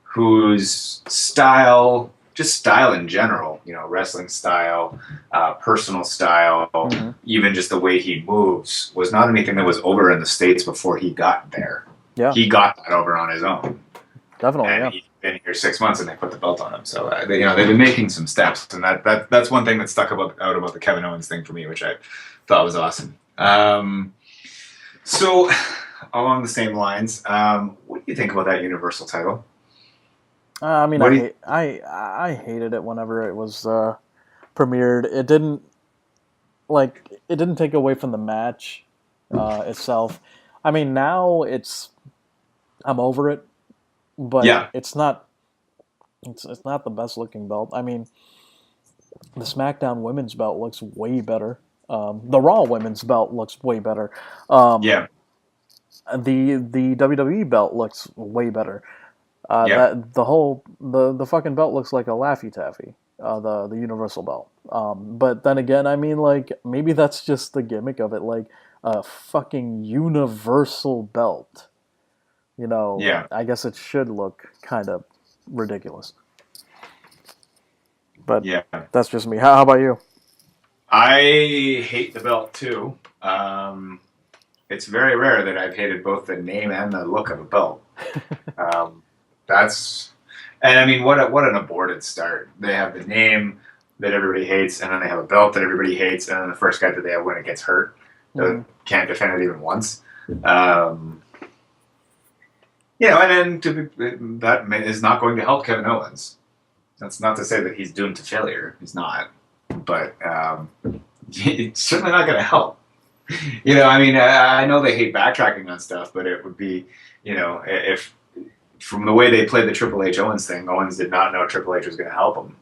whose style, just style in general, wrestling style, personal style, even just the way he moves, was not anything that was over in the States before he got there. Yeah. He got that over on his own. Definitely, and he's been here 6 months and they put the belt on him. So, they've been making some steps. And that's one thing that stuck out about the Kevin Owens thing for me, which I thought was awesome. So, along the same lines, what do you think about that Universal title? I mean, I hated it whenever it was premiered. It didn't take away from the match itself. I mean, now I'm over it, but it's not the best looking belt. I mean, The SmackDown women's belt looks way better. The Raw women's belt looks way better. Yeah. The WWE belt looks way better. Yeah. That the fucking belt looks like a Laffy Taffy. The Universal belt. But then again, I mean, like, maybe that's just the gimmick of it, like a fucking Universal belt. You know, Yeah. I guess it should look kind of ridiculous. But Yeah. that's just me. How about you? I hate the belt too. It's very rare that I've hated both the name and the look of a belt. And I mean, what an aborted start. They have the name that everybody hates, and then they have a belt that everybody hates, and then the first guy that they have when it gets hurt, can't defend it even once. And then that is not going to help Kevin Owens. That's not to say that he's doomed to failure. He's not. But it's certainly not going to help. I mean, I know they hate backtracking on stuff, but it would be, if from the way they played the Triple H Owens thing, Owens did not know Triple H was going to help him.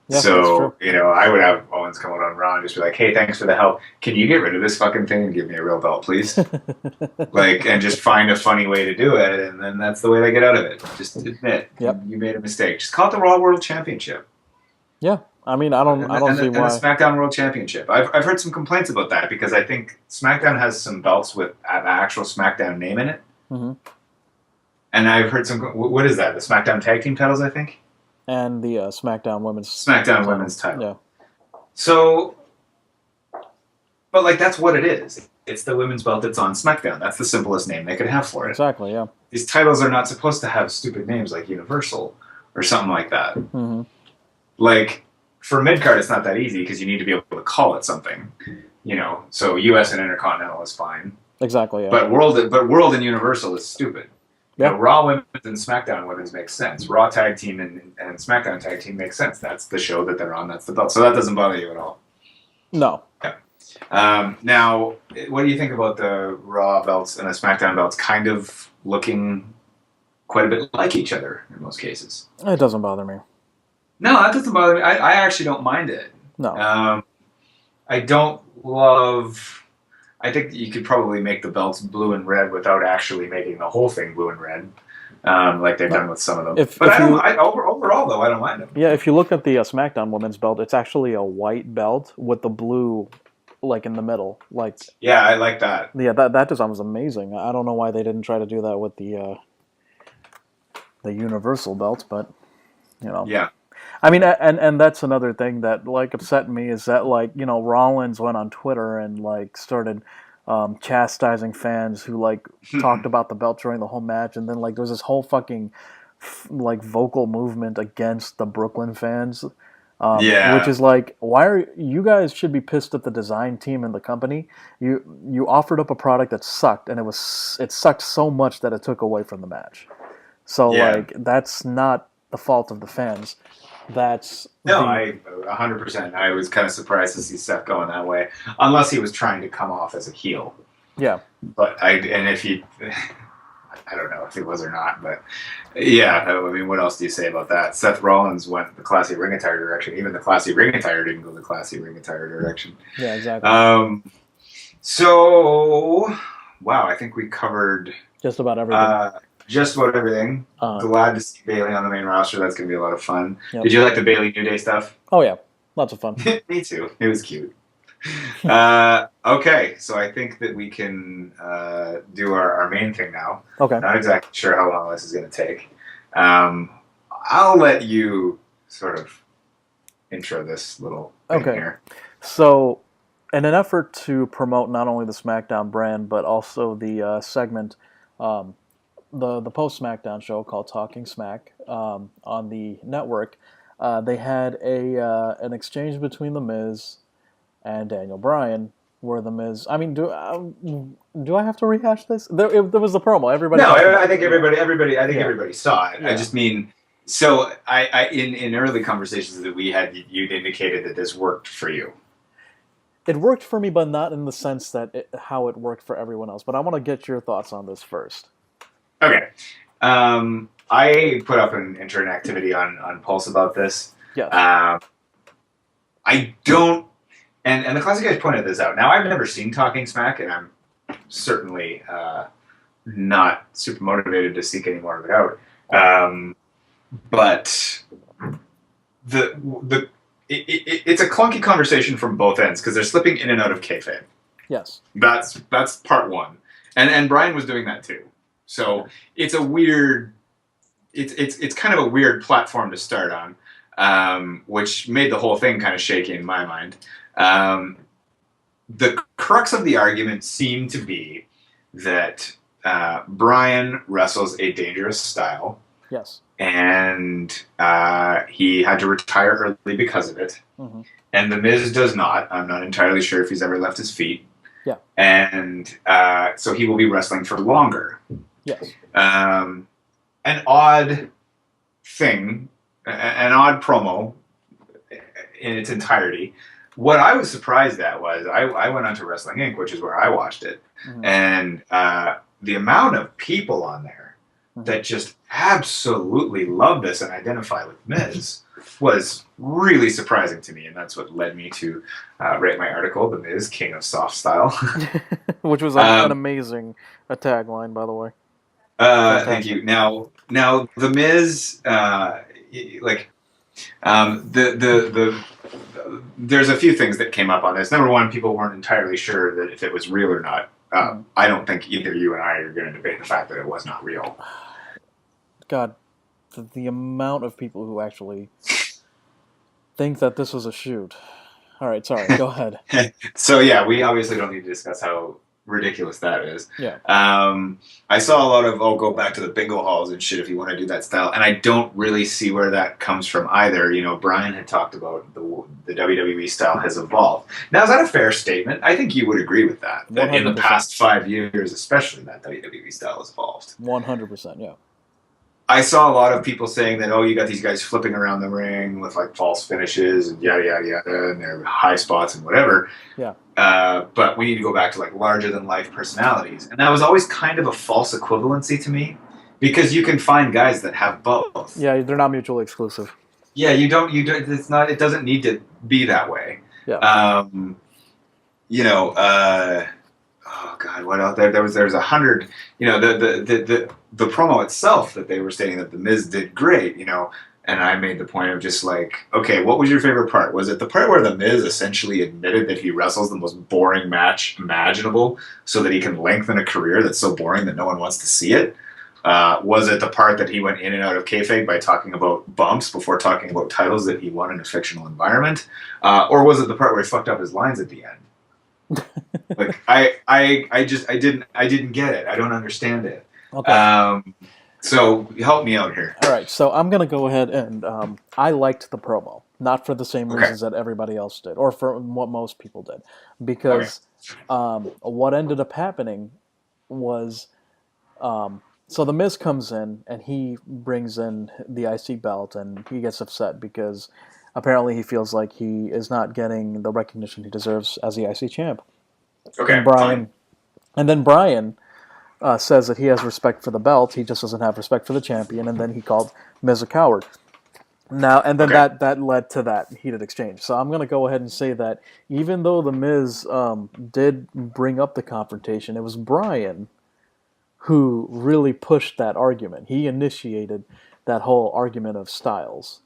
Yeah, so, I would have Owens come out on Raw and just be like, hey, thanks for the help. Can you get rid of this fucking thing and give me a real belt, please? And just find a funny way to do it, and then that's the way they get out of it. Just admit you made a mistake. Just call it the Raw World Championship. Yeah. I mean, I don't see why. And the SmackDown World Championship. I've heard some complaints about that because I think SmackDown has some belts with an actual SmackDown name in it. Mm-hmm. And I've heard some. What is that? The SmackDown Tag Team titles, I think. And the SmackDown Women's title. Yeah. So, but that's what it is. It's the women's belt that's on SmackDown. That's the simplest name they could have for it. Exactly. Yeah. These titles are not supposed to have stupid names like Universal or something like that. Mm-hmm. For mid-card, it's not that easy because you need to be able to call it something, So U.S. and Intercontinental is fine. Exactly. Yeah. But World and Universal is stupid. Yeah. Raw Women's and SmackDown Women's makes sense. Raw Tag Team and SmackDown Tag Team makes sense. That's the show that they're on. That's the belt. So that doesn't bother you at all. No. Yeah. Now, what do you think about the Raw belts and the SmackDown belts kind of looking quite a bit like each other in most cases? It doesn't bother me. No, that doesn't bother me. I actually don't mind it. No. I don't love... I think you could probably make the belts blue and red without actually making the whole thing blue and red, like they've done with some of them. Overall, though, I don't mind them. Yeah, if you look at the SmackDown Women's belt, it's actually a white belt with the blue, in the middle. Yeah, I like that. Yeah, that design was amazing. I don't know why they didn't try to do that with the Universal belt, but Yeah. I mean, and that's another thing that upset me is that Rollins went on Twitter and started chastising fans who talked about the belt during the whole match, and then there was this whole fucking vocal movement against the Brooklyn fans, which is why are you guys should be pissed at the design team and the company? You offered up a product that sucked, and it sucked so much that it took away from the match. So that's not the fault of the fans. I 100%. I was kind of surprised to see Seth going that way, unless he was trying to come off as a heel. Yeah. But if he, I don't know if he was or not, but yeah, I mean, what else do you say about that? Seth Rollins went the classy ring attire direction. Even the classy ring attire didn't go the classy ring attire direction. Yeah, exactly. So, wow, I think we covered just about everything. Just about everything. Glad to see Bayley on the main roster. That's going to be a lot of fun. Yep. Did you like the Bayley New Day stuff? Oh, yeah. Lots of fun. Me too. It was cute. Okay, so I think that we can do our main thing now. Okay. Not exactly sure how long this is going to take. I'll let you sort of intro this little thing here. So, in an effort to promote not only the SmackDown brand, but also the segment... the post SmackDown show called Talking Smack on the network, they had an exchange between The Miz and Daniel Bryan, where The Miz. I mean, do I have to rehash this? There was the promo. Everybody. No, I think everybody saw it. Yeah. I just mean, so I in early conversations that we had, you'd indicated that this worked for you. It worked for me, but not in the sense that how it worked for everyone else. But I want to get your thoughts on this first. Okay. I put up an intern activity on Pulse about this. Yes. I don't, and the classic guys pointed this out. Now, I've never seen Talking Smack, and I'm certainly not super motivated to seek any more of it out. But it's a clunky conversation from both ends because they're slipping in and out of kayfabe. Yes. That's part one, and Bryan was doing that too. So it's a weird, it's kind of a weird platform to start on, which made the whole thing kind of shaky in my mind. The crux of the argument seemed to be that Bryan wrestles a dangerous style. Yes. And he had to retire early because of it. Mm-hmm. And The Miz does not. I'm not entirely sure if he's ever left his feet. Yeah. And so he will be wrestling for longer. Yes. An odd thing, an odd promo in its entirety. What I was surprised at was I went on to Wrestling Inc., which is where I watched it. Mm-hmm. And the amount of people on there that just absolutely love this and identify with Miz was really surprising to me, and that's what led me to write my article, "The Miz, King of Soft Style," which was an amazing tagline, by the way. Thank you. Now, The Miz, there's a few things that came up on this. Number one, people weren't entirely sure that if it was real or not. I don't think either you and I are going to debate the fact that it was not real. God, the amount of people who actually think that this was a shoot. All right, sorry, go ahead. So yeah, we obviously don't need to discuss how ridiculous that is. Yeah. I saw a lot of, go back to the bingo halls and shit if you want to do that style, and I don't really see where that comes from either. You know, Bryan had talked about the WWE style has evolved. Now, is that a fair statement? I think you would agree with that. That 100%. In the past 5 years, especially, that WWE style has evolved. 100%, yeah. I saw a lot of people saying that, you got these guys flipping around the ring with like false finishes and yada, yada, yada, and their high spots and whatever. Yeah. But we need to go back to like larger than life personalities. And that was always kind of a false equivalency to me because you can find guys that have both. Yeah, they're not mutually exclusive. Yeah, you don't, it doesn't need to be that way. Yeah. Oh God, what else? There was 100. The promo itself that they were stating that the Miz did great. And I made the point of just like, okay, what was your favorite part? Was it the part where the Miz essentially admitted that he wrestles the most boring match imaginable, so that he can lengthen a career that's so boring that no one wants to see it? Was it the part that he went in and out of kayfabe by talking about bumps before talking about titles that he won in a fictional environment? Or was it the part where he fucked up his lines at the end? Like I didn't get it. I don't understand it. Okay. So help me out here. All right. So I'm gonna go ahead and I liked the promo, not for the same reasons that everybody else did, or for what most people did, because what ended up happening was so the Miz comes in and he brings in the IC belt and he gets upset because apparently he feels like he is not getting the recognition he deserves as the IC champ. Okay, and then Bryan says that he has respect for the belt, he just doesn't have respect for the champion, and then he called Miz a coward. Now, and then that led to that heated exchange. So I'm going to go ahead and say that even though the Miz did bring up the confrontation, it was Bryan who really pushed that argument. He initiated that whole argument of styles.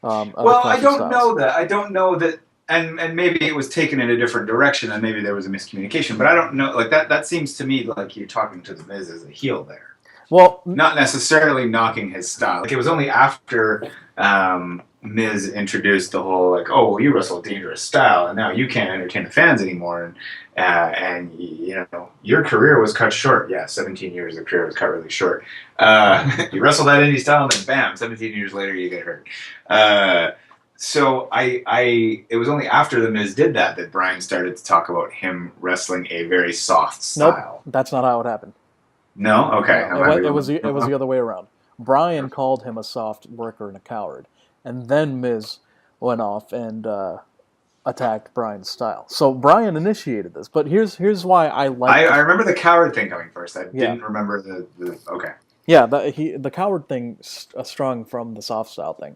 I don't know that. And maybe it was taken in a different direction, and maybe there was a miscommunication. But I don't know. Like that seems to me like you're talking to the Miz as a heel there. Well, not necessarily knocking his style. Like it was only after Miz introduced the whole like, you wrestle a dangerous style, and now you can't entertain the fans anymore, and your career was cut short. Yeah, 17 years of career was cut really short. You wrestled that indie style, and then bam, 17 years later you get hurt. So it was only after the Miz did that Bryan started to talk about him wrestling a very soft style. Nope, that's not how it happened. No? Okay. No, it was the other way around. Bryan called him a soft worker and a coward, and then Miz went off and attacked Bryan's style. So Bryan initiated this, but here's why I like. I remember the coward thing coming first. I didn't remember the okay. Yeah, the coward thing sprung from the soft style thing.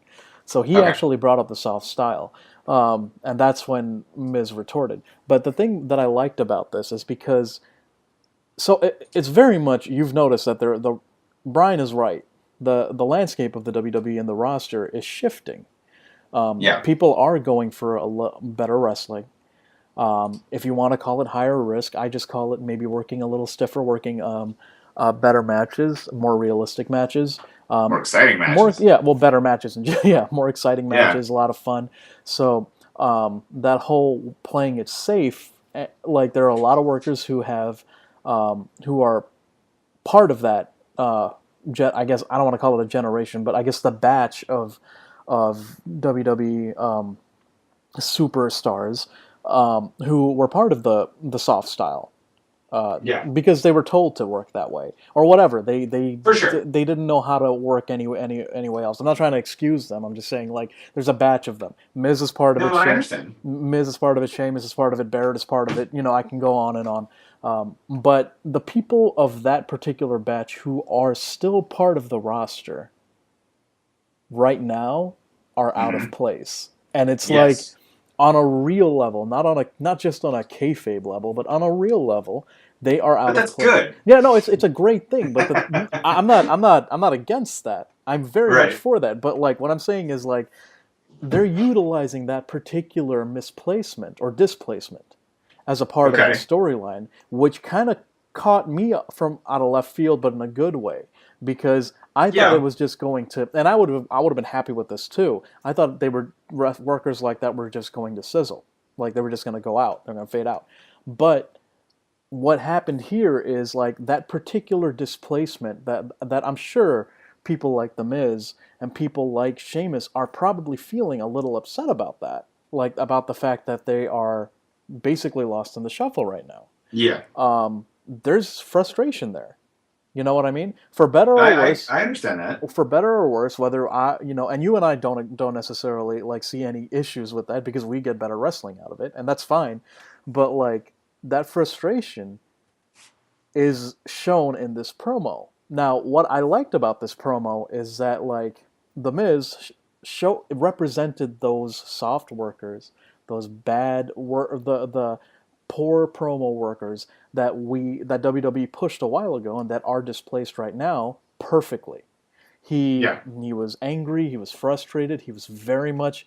So he actually brought up the soft style. And that's when Miz retorted. But the thing that I liked about this is because, so it's very much, you've noticed that Bryan is right. The landscape of the WWE and the roster is shifting. Yeah. People are going for better wrestling. If you want to call it higher risk, I just call it maybe working a little stiffer, working better matches, more realistic matches. More exciting matches. Better matches. More exciting matches, a lot of fun. So that whole playing it safe, like there are a lot of workers who are part of that. I guess I don't want to call it a generation, but I guess the batch of WWE superstars who were part of the soft style. Because they were told to work that way or whatever. They For sure. they didn't know how to work any way else. I'm not trying to excuse them. I'm just saying like there's a batch of them. Miz is part of it. I understand. Miz is part of it. Sheamus is part of it. Barrett is part of it. I can go on and on. But the people of that particular batch who are still part of the roster right now are out of place, and it's like on a real level, not just on a kayfabe level, but on a real level. They are out of place. But that's good. Yeah, no, it's a great thing. But I'm not against that. I'm very much for that. But like what I'm saying is like they're utilizing that particular misplacement or displacement as a part of the storyline, which kind of caught me from out of left field, but in a good way, because I thought it was just going to, and I would have been happy with this too. I thought they were workers like that were just going to sizzle, like they were just going to go out, they're going to fade out, but what happened here is like that particular displacement that I'm sure people like The Miz and people like Sheamus are probably feeling a little upset about that, like about the fact that they are basically lost in the shuffle right now. Yeah. There's frustration there. You know what I mean? For better or worse. I understand that. For better or worse, whether and you and I don't necessarily like see any issues with that because we get better wrestling out of it, and that's fine. But like that frustration is shown in this promo. Now, what I liked about this promo is that like The Miz represented those soft workers, those bad the poor promo workers that WWE pushed a while ago and that are displaced right now perfectly. He was angry, he was frustrated, he was very much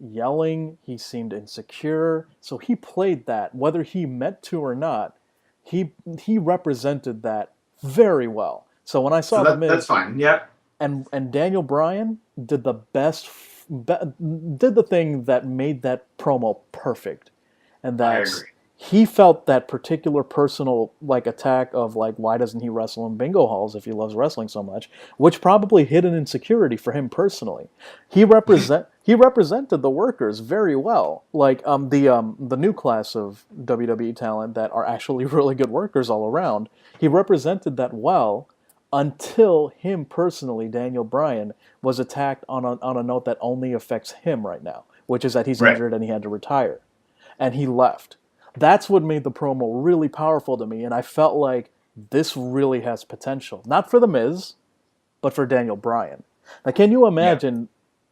yelling, he seemed insecure. So he played that, whether he meant to or not. He represented that very well. So when I saw The Miz, that's fine. Yeah. And Daniel Bryan did the did the thing that made that promo perfect. And that's he felt that particular personal like attack of like why doesn't he wrestle in bingo halls if he loves wrestling so much, which probably hid an insecurity for him personally. He represented the workers very well. Like the new class of WWE talent that are actually really good workers all around. He represented that well until him personally, Daniel Bryan, was attacked on a note that only affects him right now, which is that he's injured and he had to retire. And he left. That's what made the promo really powerful to me, and I felt like this really has potential. Not for The Miz, but for Daniel Bryan. Now, can you imagine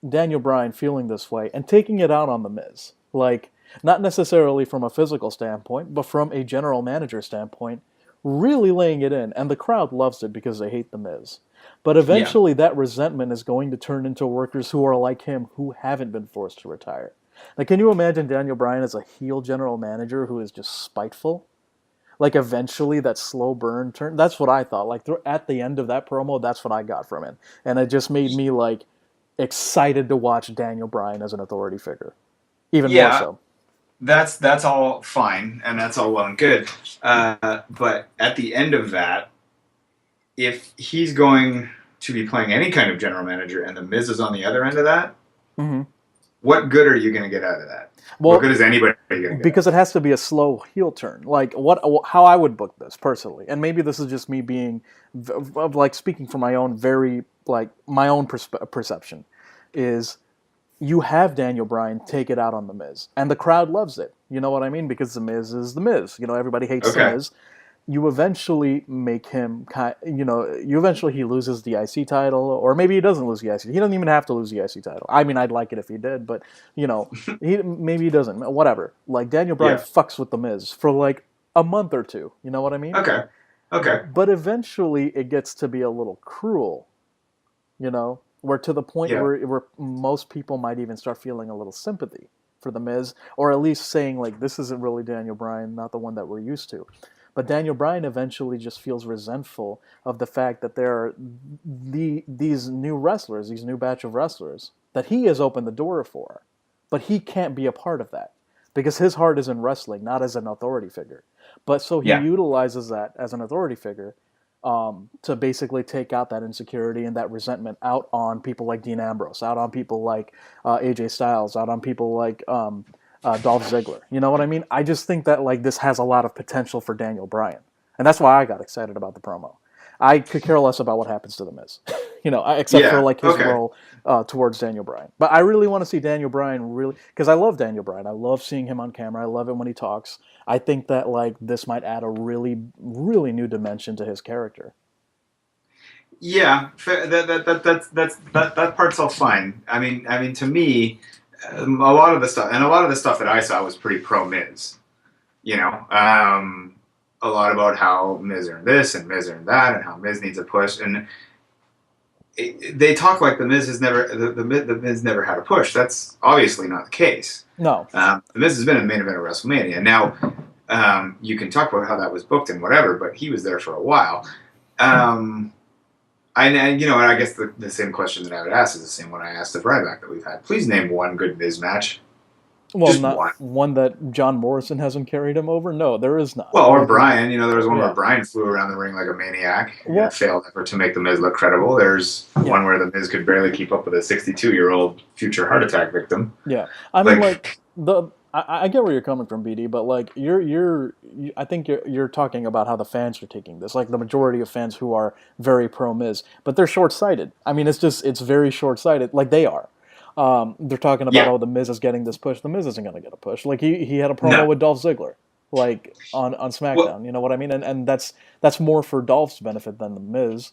Daniel Bryan feeling this way and taking it out on The Miz? Like, not necessarily from a physical standpoint, but from a general manager standpoint, really laying it in. And the crowd loves it because they hate The Miz. But eventually that resentment is going to turn into workers who are like him, who haven't been forced to retire. Like, can you imagine Daniel Bryan as a heel general manager who is just spiteful? Like, eventually that slow burn turn. That's what I thought. Like, at the end of that promo, that's what I got from it. And it just made me, like, excited to watch Daniel Bryan as an authority figure. Even more so. That's all fine, and that's all well and good. But at the end of that, if he's going to be playing any kind of general manager and The Miz is on the other end of that, what good are you going to get out of that? Well, what good is anybody going to get? Because it has to be a slow heel turn. Like how I would book this personally, and maybe this is just me being like speaking from my own my own perception, is you have Daniel Bryan take it out on The Miz, and the crowd loves it. You know what I mean? Because The Miz is The Miz. You know, everybody hates The Miz. you eventually make him you eventually he loses the IC title, or maybe he doesn't lose the IC. He doesn't even have to lose the IC title. I mean, I'd like it if he did, but maybe he doesn't. Whatever. Like Daniel Bryan Yeah. fucks with the Miz for like a month or two. You know what I mean? Okay. But eventually it gets to be a little cruel, where to the point Yeah. where most people might even start feeling a little sympathy for the Miz, or at least saying like, this isn't really Daniel Bryan, not the one that we're used to. But Daniel Bryan eventually just feels resentful of the fact that there are these new wrestlers, these new batch of wrestlers that he has opened the door for, but he can't be a part of that because his heart is in wrestling, not as an authority figure. But so he utilizes that as an authority figure to basically take out that insecurity and that resentment out on people like Dean Ambrose, out on people like AJ Styles, out on people like Dolph Ziggler. You know what I mean? I just think that like this has a lot of potential for Daniel Bryan, and that's why I got excited about the promo. I could care less about what happens to the Miz, except for like his role towards Daniel Bryan. But I really want to see Daniel Bryan because I love Daniel Bryan. I love seeing him on camera. I love it when he talks. I think that like this might add a really, really new dimension to his character. Yeah, that part's all fine. I mean, to me, a lot of the stuff that I saw was pretty pro Miz. A lot about how Miz earned this and Miz earned that, and how Miz needs a push. And they talk like the Miz has never the Miz never had a push. That's obviously not the case. No, the Miz has been a main event of WrestleMania. Now, you can talk about how that was booked and whatever, but he was there for a while. And I guess the same question that I would ask is the same one I asked of Ryback that we've had. Please name one good Miz match. Well, Just not one that John Morrison hasn't carried him over. No, there is not. Well, or Bryan. There was one where Bryan flew around the ring like a maniac and failed effort to make the Miz look credible. There's one where the Miz could barely keep up with a 62-year-old future heart attack victim. Yeah, I mean, I get where you're coming from, BD, but like I think you're talking about how the fans are taking this, like the majority of fans who are very pro Miz, but they're short-sighted. I mean, it's very short-sighted, like they are. They're talking about the Miz is getting this push. The Miz isn't going to get a push. Like he had a promo with Dolph Ziggler, like on SmackDown. Well, you know what I mean? And that's more for Dolph's benefit than the Miz.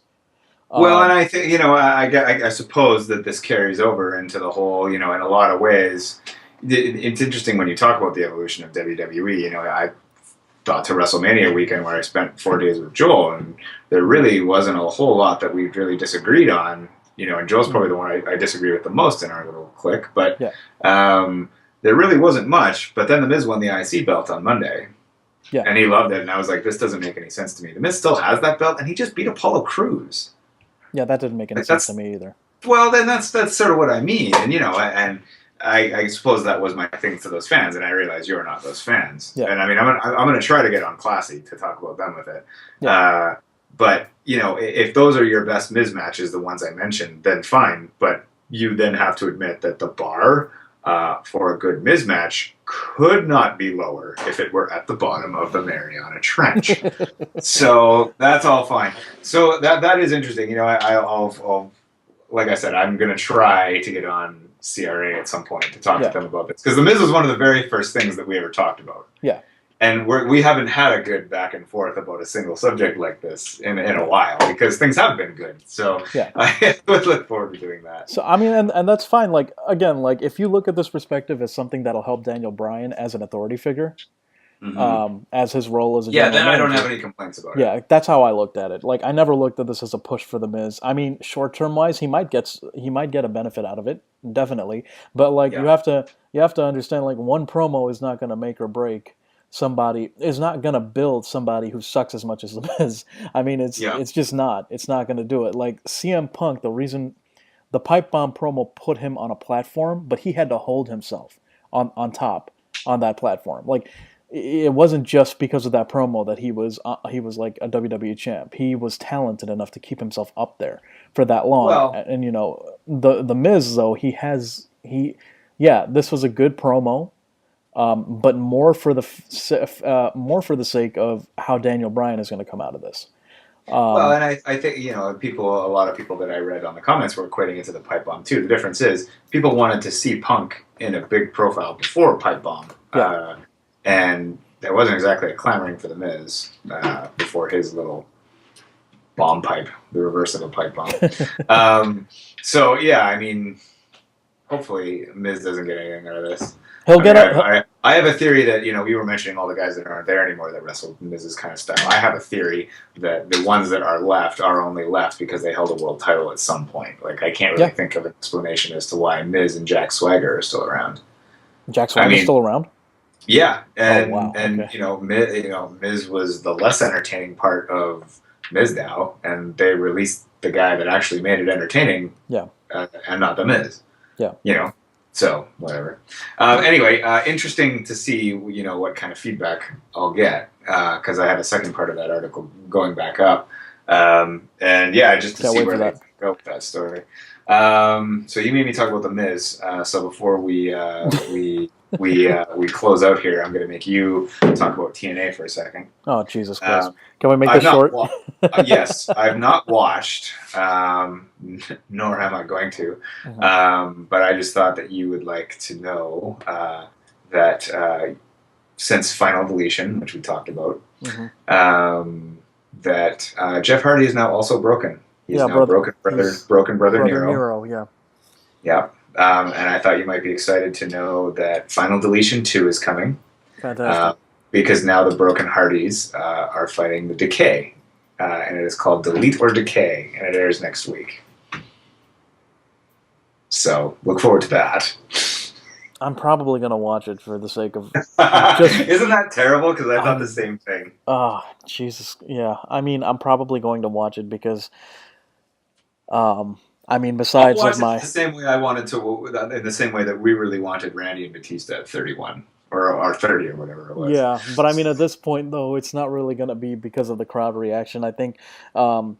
Well, and I think I suppose that this carries over into the whole. In a lot of ways, it's interesting when you talk about the evolution of WWE. I thought to WrestleMania weekend where I spent 4 days with Joel, and there really wasn't a whole lot that we really disagreed on. And Joel's probably the one I disagree with the most in our little clique, but there really wasn't much. But then the Miz won the IC belt on Monday, and he loved it, and I was like, this doesn't make any sense to me. The Miz still has that belt, and he just beat Apollo Crews. Yeah, that didn't make any sense to me either. Well, then that's sort of what I mean, and I suppose that was my thing to those fans, and I realize you're not those fans. Yeah. And I mean, I'm going to try to get on Classy to talk about them with it. Yeah. But, if those are your best Miz matches, the ones I mentioned, then fine. But you then have to admit that the bar for a good Miz match could not be lower if it were at the bottom of the Mariana Trench. So that's all fine. So that is interesting. I'll like I said, I'm going to try to get on CRA at some point to talk to them about this. Because the Miz was one of the very first things that we ever talked about. Yeah. And we haven't had a good back and forth about a single subject like this in a while because things have been good. So I would look forward to doing that. So, I mean, and that's fine. Like, again, like if you look at this perspective as something that'll help Daniel Bryan as an authority figure, as his role as a general then manager, I don't have any complaints about it. Yeah, that's how I looked at it. Like, I never looked at this as a push for the Miz. I mean, short term wise, he might get a benefit out of it, definitely. But like, you have to understand, like, one promo is not going to make or break somebody, is not going to build somebody who sucks as much as the Miz. I mean, it's just not. It's not going to do it. Like CM Punk, the reason the pipe bomb promo put him on a platform, but he had to hold himself on top on that platform. Like, it wasn't just because of that promo that he was like a WWE champ. He was talented enough to keep himself up there for that long. Well, and the Miz though, this was a good promo. But more for the sake of how Daniel Bryan is going to come out of this. Well, and I think a lot of people that I read on the comments were equating it to the pipe bomb too. The difference is people wanted to see Punk in a big profile before pipe bomb, and there wasn't exactly a clamoring for the Miz before his little bomb pipe, the reverse of a pipe bomb. So yeah, I mean, hopefully Miz doesn't get anything out of this. He'll I get mean, a. I have a theory that, we were mentioning all the guys that aren't there anymore that wrestled Miz's kind of style. I have a theory that the ones that are left are only left because they held a world title at some point. Like, I can't really think of an explanation as to why Miz and Jack Swagger are still around. Jack Swagger's still around? Yeah, and Miz was the less entertaining part of Mizdow, and they released the guy that actually made it entertaining. Yeah, and not the Miz. Yeah, So whatever. Anyway, interesting to see what kind of feedback I'll get because I have a second part of that article going back up, and yeah, just to see where they go with that story. So you made me talk about the Miz. So before we close out here, I'm going to make you talk about TNA for a second. Oh, Jesus Christ. Can we make this short? Yes, I've not watched, nor am I going to. Mm-hmm. But I just thought that you would like to know that since Final Deletion, which we talked about, that Jeff Hardy is now also broken. He's now broken brother Nero. Yeah. And I thought you might be excited to know that Final Deletion 2 is coming. Fantastic. Because now the Broken Hardys are fighting the Decay. And it is called Delete or Decay, and it airs next week. So, look forward to that. I'm probably going to watch it for the sake of... Isn't that terrible? Because I thought the same thing. Oh, Jesus. Yeah. I mean, I'm probably going to watch it because... I mean, besides like my... the same way I wanted to... In the same way that we really wanted Randy and Batista at 31. Or 30 or whatever it was. Yeah, but I mean, at this point, though, it's not really going to be because of the crowd reaction. I think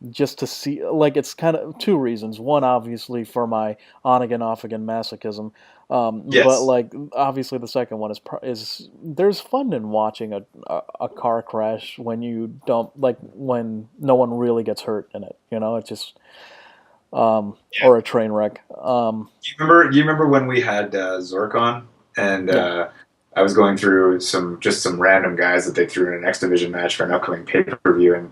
just to see... Like, it's kind of two reasons. One, obviously, for my on-again, off-again masochism. Yes. But, like, obviously the second one is there's fun in watching a car crash when you don't... Like, when no one really gets hurt in it. It's just... or a train wreck. You remember when we had Zork on? And... I was going through some random guys that they threw in an X Division match for an upcoming pay-per-view, and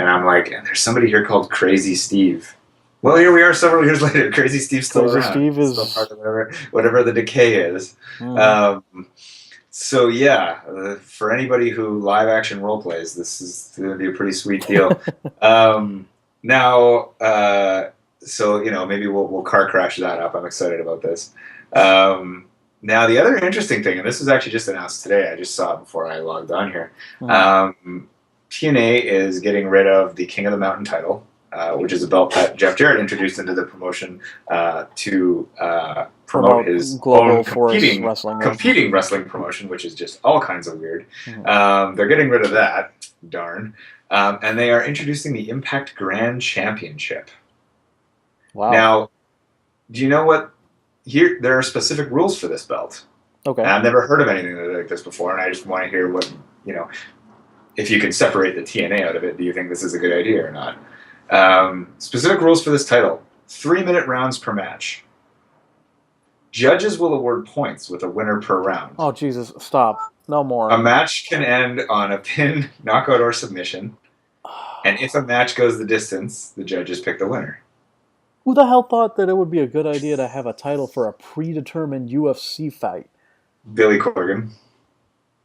I'm like, and there's somebody here called Crazy Steve. Well, here we are several years later. Crazy Steve's still around. Steve is still part of whatever the Decay is. So yeah, for anybody who live action role plays, this is going to be a pretty sweet deal. Now, so maybe we'll car crash that up. I'm excited about this. Now, the other interesting thing, and this was actually just announced today, I just saw it before I logged on here. TNA is getting rid of the King of the Mountain title, which is a belt that Jeff Jarrett introduced into the promotion to promote his own competing wrestling promotion, which is just all kinds of weird. They're getting rid of that, darn. And they are introducing the Impact Grand Championship. Wow. Now, do you know what? Here, there are specific rules for this belt. Okay. And I've never heard of anything like this before, and I just want to hear what, if you can separate the TNA out of it, do you think this is a good idea or not? Specific rules for this title: 3-minute rounds per match. Judges will award points with a winner per round. Oh, Jesus, stop. No more. A match can end on a pin, knockout, or submission. And if a match goes the distance, the judges pick the winner. Who the hell thought that it would be a good idea to have a title for a predetermined UFC fight? Billy Corgan.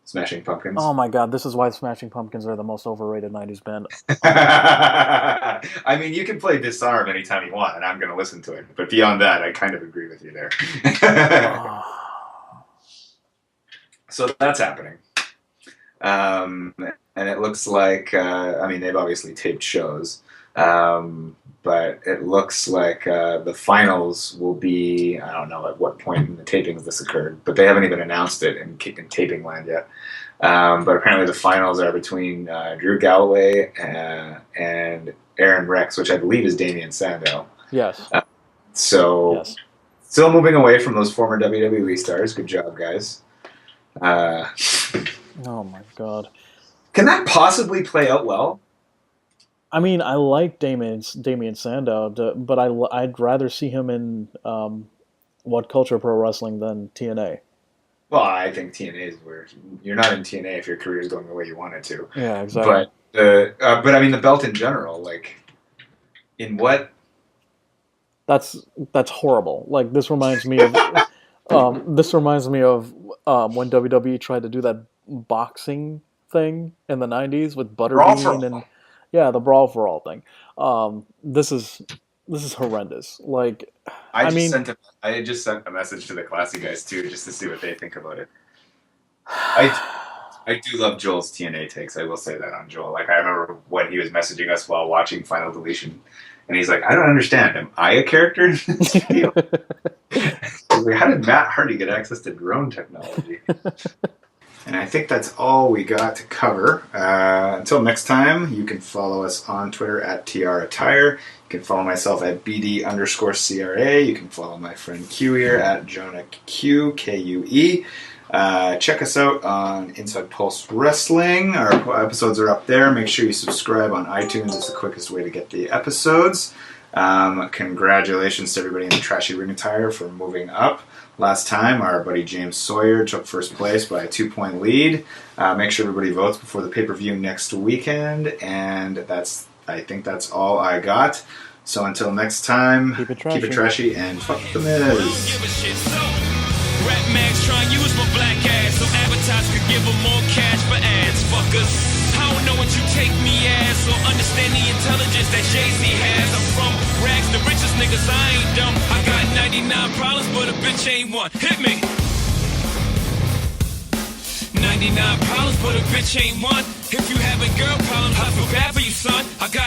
Smashing Pumpkins. Oh my god, this is why Smashing Pumpkins are the most overrated 90s band. I mean, you can play Disarm anytime you want, and I'm going to listen to it. But beyond that, I kind of agree with you there. So that's happening. And it looks like, they've obviously taped shows. But it looks like the finals will be, I don't know at what point in the tapings this occurred, but they haven't even announced it in taping land yet. But apparently the finals are between Drew Galloway and Aaron Rex, which I believe is Damian Sandow. Yes. Yes. Still moving away from those former WWE stars. Good job, guys. Oh my god. Can that possibly play out well? I mean, I like Damian Sandow, but I'd rather see him in What Culture Pro Wrestling than TNA. Well, I think TNA is where you're not in TNA if your career is going the way you want it to. Yeah, exactly. But I mean the belt in general, like in what? That's horrible. Like this reminds me of when WWE tried to do that boxing thing in the '90s with Brawl for Butterbean and All. yeah, the Brawl for All thing. This is horrendous. Like, I just sent a message to the Classy guys too, just to see what they think about it. I do love Joel's TNA takes. I will say that on Joel. Like I remember when he was messaging us while watching Final Deletion, and he's like, "I don't understand. Am I a character in this video?" He's like, "How did Matt Hardy get access to drone technology?" And I think that's all we got to cover. Until next time, you can follow us on Twitter at TRAttire. You can follow myself at BD_CRA. You can follow my friend Q here at Jonah Q, KUE. Check us out on Inside Pulse Wrestling. Our episodes are up there. Make sure you subscribe on iTunes. It's the quickest way to get the episodes. Congratulations to everybody in the Trashy Ring Attire for moving up. Last time, our buddy James Sawyer took first place by a 2-point lead. Make sure everybody votes before the pay-per-view next weekend. And I think that's all I got. So until next time, keep it trashy and fuck the Miz. Rap mags try and use my black ass so advertisers could give them more cash for ads. Fuckers, I don't know what you take me as or understand the intelligence that Jay-Z has. I'm from rags, the richest niggas, I ain't dumb. I got 99 problems, but a bitch ain't one. Hit me! 99 problems, but a bitch ain't one. If you having girl problems, I feel bad for you, son. I got